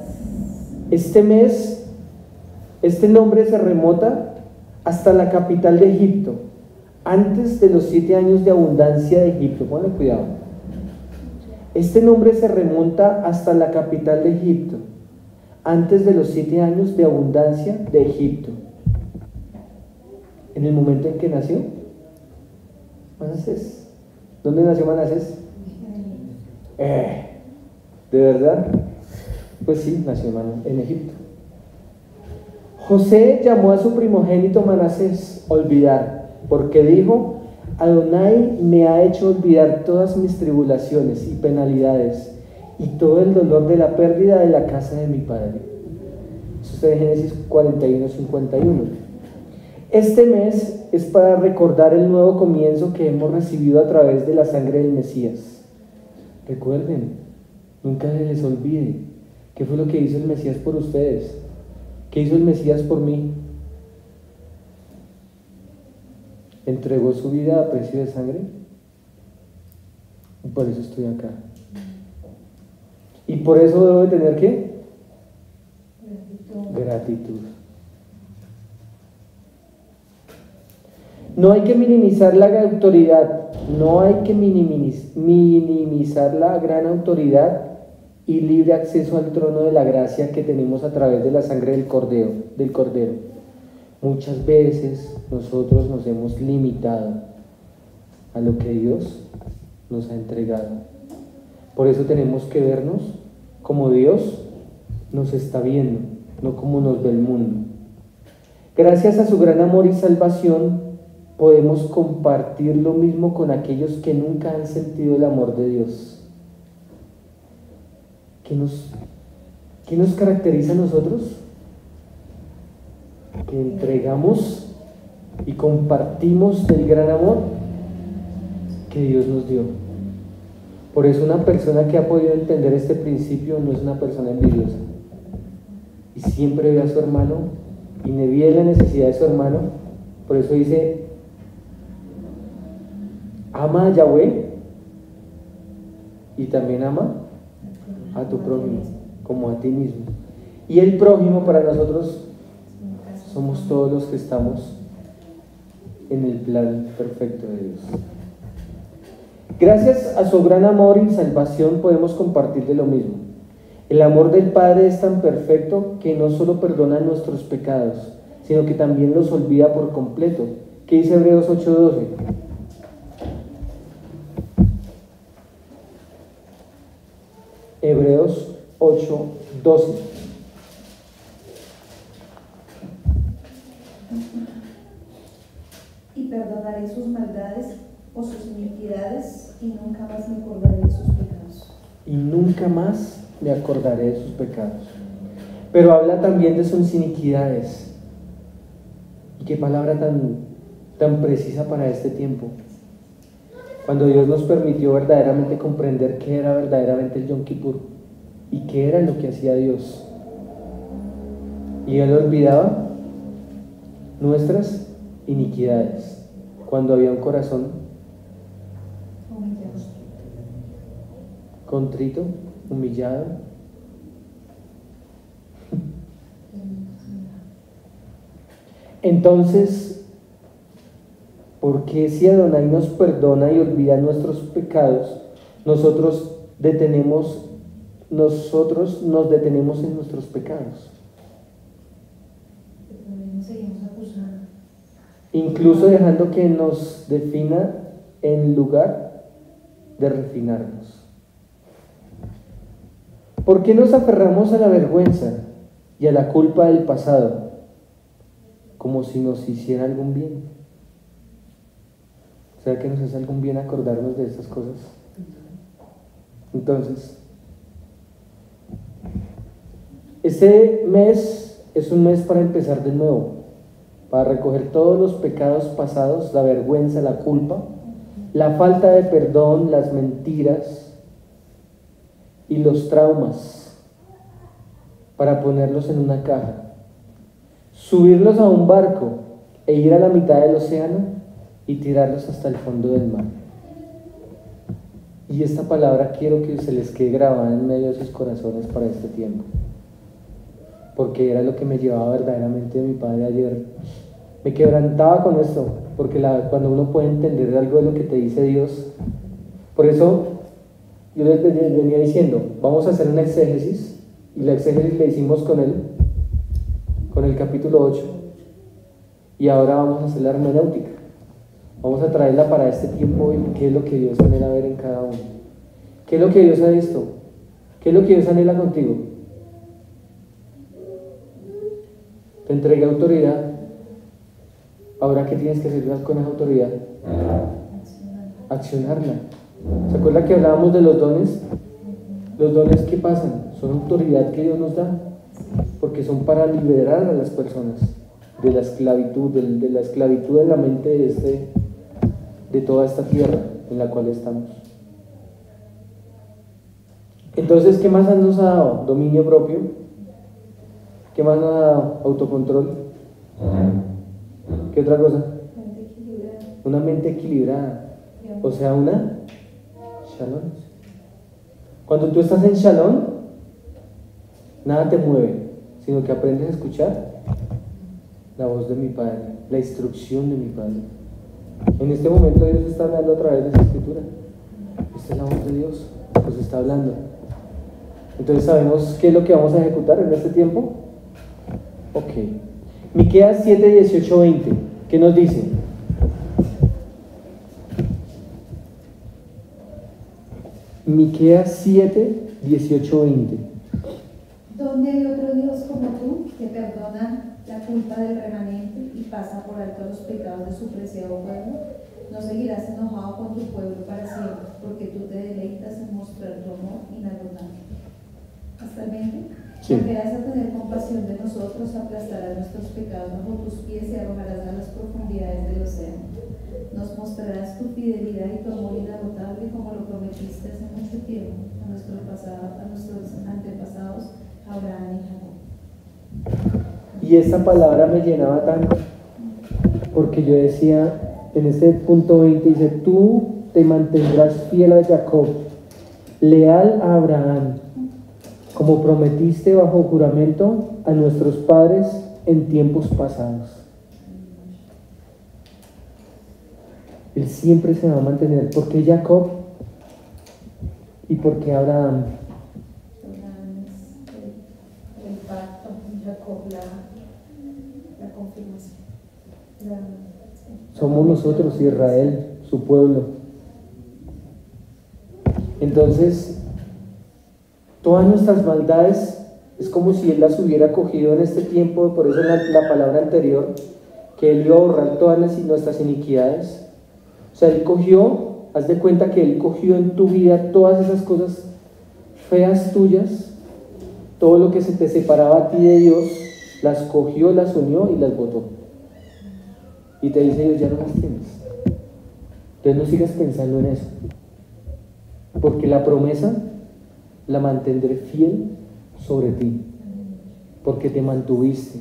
Este mes, este nombre se remota hasta la capital de Egipto, antes de los 7 años de abundancia de Egipto. Ponle cuidado. Este nombre se remonta hasta la capital de Egipto, antes de los 7 años de abundancia de Egipto. En el momento en que nació Manasés. ¿Dónde nació Manasés? ¿De verdad? Pues sí, nació en Egipto. José llamó a su primogénito Manasés olvidar, porque dijo: Adonai me ha hecho olvidar todas mis tribulaciones y penalidades y todo el dolor de la pérdida de la casa de mi padre. Eso está en Génesis 41:51. Este mes es para recordar el nuevo comienzo que hemos recibido a través de la sangre del Mesías. Recuerden, nunca se les olvide qué fue lo que hizo el Mesías por ustedes, qué hizo el Mesías por mí. Entregó su vida a precio de sangre y por eso estoy acá. Y por eso debo de tener ¿qué? Gratitud. No hay que minimizar la autoridad, no hay que minimizar la gran autoridad y libre acceso al trono de la gracia que tenemos a través de la sangre del Cordero. Muchas veces nosotros nos hemos limitado a lo que Dios nos ha entregado. Por eso tenemos que vernos como Dios nos está viendo, no como nos ve el mundo. Gracias a su gran amor y salvación, podemos compartir lo mismo con aquellos que nunca han sentido el amor de Dios. ¿Qué nos caracteriza a nosotros? Que entregamos y compartimos del gran amor que Dios nos dio. Por eso una persona que ha podido entender este principio no es una persona envidiosa y siempre ve a su hermano y me ve la necesidad de su hermano. Por eso dice: ama a Yahweh y también ama a tu prójimo como a ti mismo. Y el prójimo para nosotros somos todos los que estamos en el plan perfecto de Dios. Gracias a su gran amor y salvación podemos compartir de lo mismo. El amor del Padre es tan perfecto que no solo perdona nuestros pecados, sino que también los olvida por completo. ¿Qué dice Hebreos 8:12? Hebreos 8:12. Y perdonaré sus maldades o sus iniquidades y nunca más me acordaré de sus pecados. Y nunca más me acordaré de sus pecados. Pero habla también de sus iniquidades. Y qué palabra tan precisa para este tiempo. Cuando Dios nos permitió verdaderamente comprender qué era verdaderamente el Yom Kippur y qué era lo que hacía Dios. Y Él olvidaba nuestras iniquidades cuando había un corazón contrito, humillado. Entonces, ¿por qué si Adonai nos perdona y olvida nuestros pecados, nosotros nos detenemos en nuestros pecados? Seguimos acusando. Incluso dejando que nos defina en lugar de refinarnos. ¿Por qué nos aferramos a la vergüenza y a la culpa del pasado como si nos hiciera algún bien? ¿Será que nos hace algún bien acordarnos de estas cosas? Entonces, este mes es un mes para empezar de nuevo, para recoger todos los pecados pasados, la vergüenza, la culpa, la falta de perdón, las mentiras y los traumas, para ponerlos en una caja, subirlos a un barco e ir a la mitad del océano y tirarlos hasta el fondo del mar. Y esta palabra quiero que se les quede grabada en medio de sus corazones para este tiempo, porque era lo que me llevaba verdaderamente de mi padre ayer. Me quebrantaba con esto, porque cuando uno puede entender algo de lo que te dice Dios, por eso yo les venía diciendo, vamos a hacer una exégesis, y la exégesis la hicimos con el capítulo 8, y ahora vamos a hacer la hermenéutica. Vamos a traerla para este tiempo y qué es lo que Dios anhela ver en cada uno. ¿Qué es lo que Dios ha visto? ¿Qué es lo que Dios anhela contigo? Te entregué autoridad. Ahora, ¿qué tienes que hacer con esa autoridad? Accionarla. ¿Se acuerda que hablábamos de los dones? Los dones, ¿qué pasan? Son autoridad que Dios nos da, porque son para liberar a las personas de la esclavitud, de la esclavitud de la mente de toda esta tierra en la cual estamos. Entonces, ¿qué más nos ha dado? Dominio propio. ¿Qué más nos ha dado? Autocontrol. ¿Qué otra cosa? Una mente equilibrada. O sea, una shalom. Cuando tú estás en shalom, nada te mueve, sino que aprendes a escuchar la voz de mi Padre, la instrucción de mi Padre. En este momento Dios está hablando a través de esa escritura. Esta es la voz de Dios, nos está hablando. Entonces, ¿sabemos qué es lo que vamos a ejecutar en este tiempo? Ok. Miqueas 7, 18, 20. ¿Qué nos dice? Miqueas 7, 18, 20. ¿Dónde hay otro Dios como tú que perdona la culpa del remanente y pasa por alto los pecados de su preciado pueblo? No seguirás enojado con tu pueblo para siempre, porque tú te deleitas en mostrar tu amor inagotable. ¿Hasta el 20? Sí. Volverás a tener compasión de nosotros, aplastarás nuestros pecados bajo tus pies y arrojarás a las profundidades del océano. Nos mostrarás tu fidelidad y tu amor inagotable como lo prometiste hace mucho tiempo a nuestros antepasados, Abraham y Jacob. Y esta palabra me llenaba tanto, porque yo decía, en este punto 20 dice, tú te mantendrás fiel a Jacob, leal a Abraham, como prometiste bajo juramento a nuestros padres en tiempos pasados. Él siempre se va a mantener. ¿Por qué Jacob? ¿Y por qué Abraham? Abraham es el pacto y Jacob la confirmación. Somos nosotros, Israel, su pueblo. Entonces, todas nuestras maldades es como si Él las hubiera cogido en este tiempo, por eso la palabra anterior, que Él iba a borrar todas nuestras iniquidades. O sea, Él cogió, haz de cuenta que Él cogió en tu vida todas esas cosas feas tuyas, todo lo que se te separaba a ti de Dios, las cogió, las unió y las botó. Y te dice Dios, ya no las tienes. Entonces no sigas pensando en eso. Porque la promesa la mantendré fiel sobre ti. Porque te mantuviste,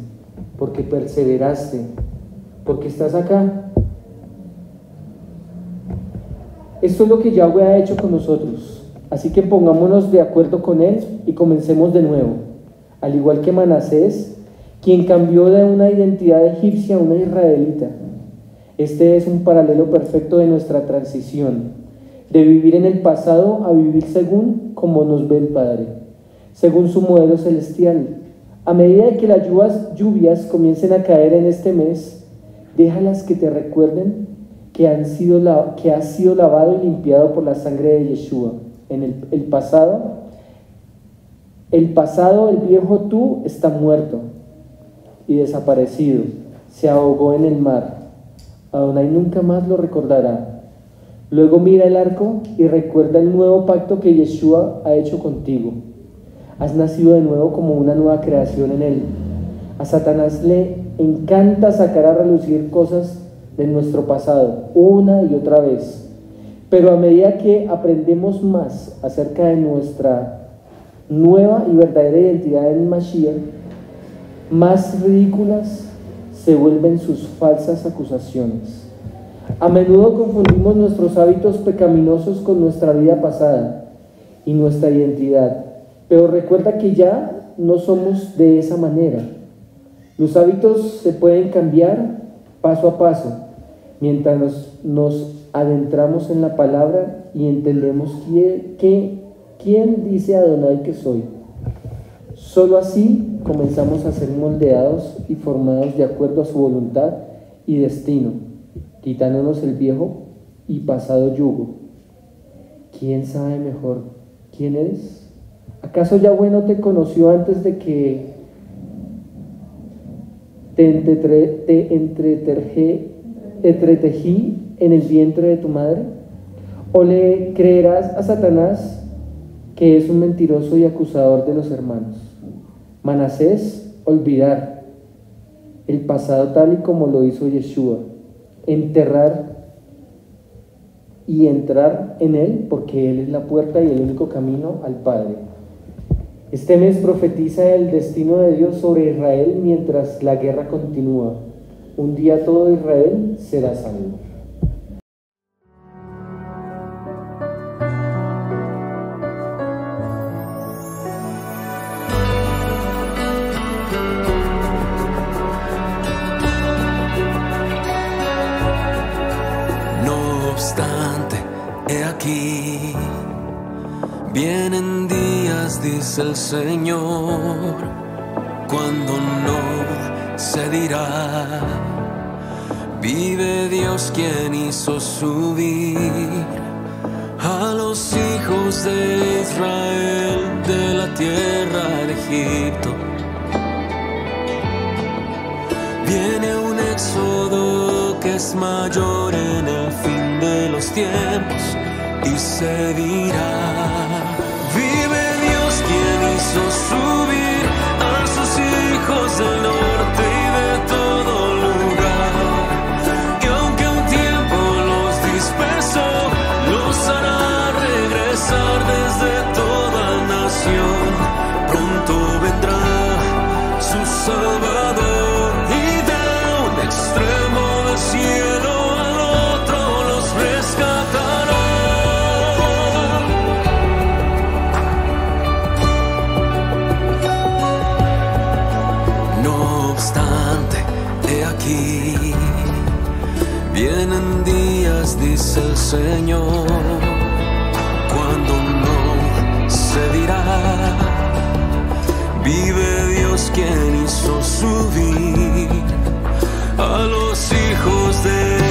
porque perseveraste, porque estás acá. Esto es lo que Yahweh ha hecho con nosotros. Así que pongámonos de acuerdo con Él y comencemos de nuevo. Al igual que Manasés, quien cambió de una identidad egipcia a una israelita. Este es un paralelo perfecto de nuestra transición, de vivir en el pasado a vivir según como nos ve el Padre, según su modelo celestial. A medida que las lluvias comiencen a caer en este mes, déjalas que te recuerden que has sido lavado y limpiado por la sangre de Yeshua. En el pasado, el viejo tú está muerto y desaparecido, se ahogó en el mar. Adonai nunca más lo recordará. Luego mira el arco y recuerda el nuevo pacto que Yeshua ha hecho contigo. Has nacido de nuevo como una nueva creación en Él. A Satanás le encanta sacar a relucir cosas de nuestro pasado una y otra vez. Pero a medida que aprendemos más acerca de nuestra nueva y verdadera identidad en Mashiach, más ridículas se vuelven sus falsas acusaciones. A menudo confundimos nuestros hábitos pecaminosos con nuestra vida pasada y nuestra identidad, pero recuerda que ya no somos de esa manera. Los hábitos se pueden cambiar paso a paso mientras nos adentramos en la palabra y entendemos quién dice Adonai que soy. Solo así comenzamos a ser moldeados y formados de acuerdo a su voluntad y destino, quitándonos el viejo y pasado yugo. ¿Quién sabe mejor quién eres? ¿Acaso Yahweh no te conoció antes de que te entretejí en el vientre de tu madre? ¿O le creerás a Satanás, que es un mentiroso y acusador de los hermanos? Manasés, olvidar el pasado tal y como lo hizo Yeshua, enterrar y entrar en él, porque él es la puerta y el único camino al Padre. Este mes profetiza el destino de Dios sobre Israel mientras la guerra continúa. Un día todo Israel será salvo. No obstante, he aquí, vienen días, dice el Señor, cuando no se dirá, vive Dios quien hizo subir a los hijos de Israel de la tierra de Egipto. Viene un éxodo que es mayor en el fin de los tiempos y se dirá, vive Dios quien hizo subir a sus hijos del norte y de todo lugar, que aunque un tiempo los dispersó, los hará regresar desde toda nación. Pronto vendrá su Salvador y de un extremo del cielo al otro los rescatará. No obstante, he aquí, vienen días, dice el Señor, cuando no se dirá, vive Dios quien hizo subir a los hijos de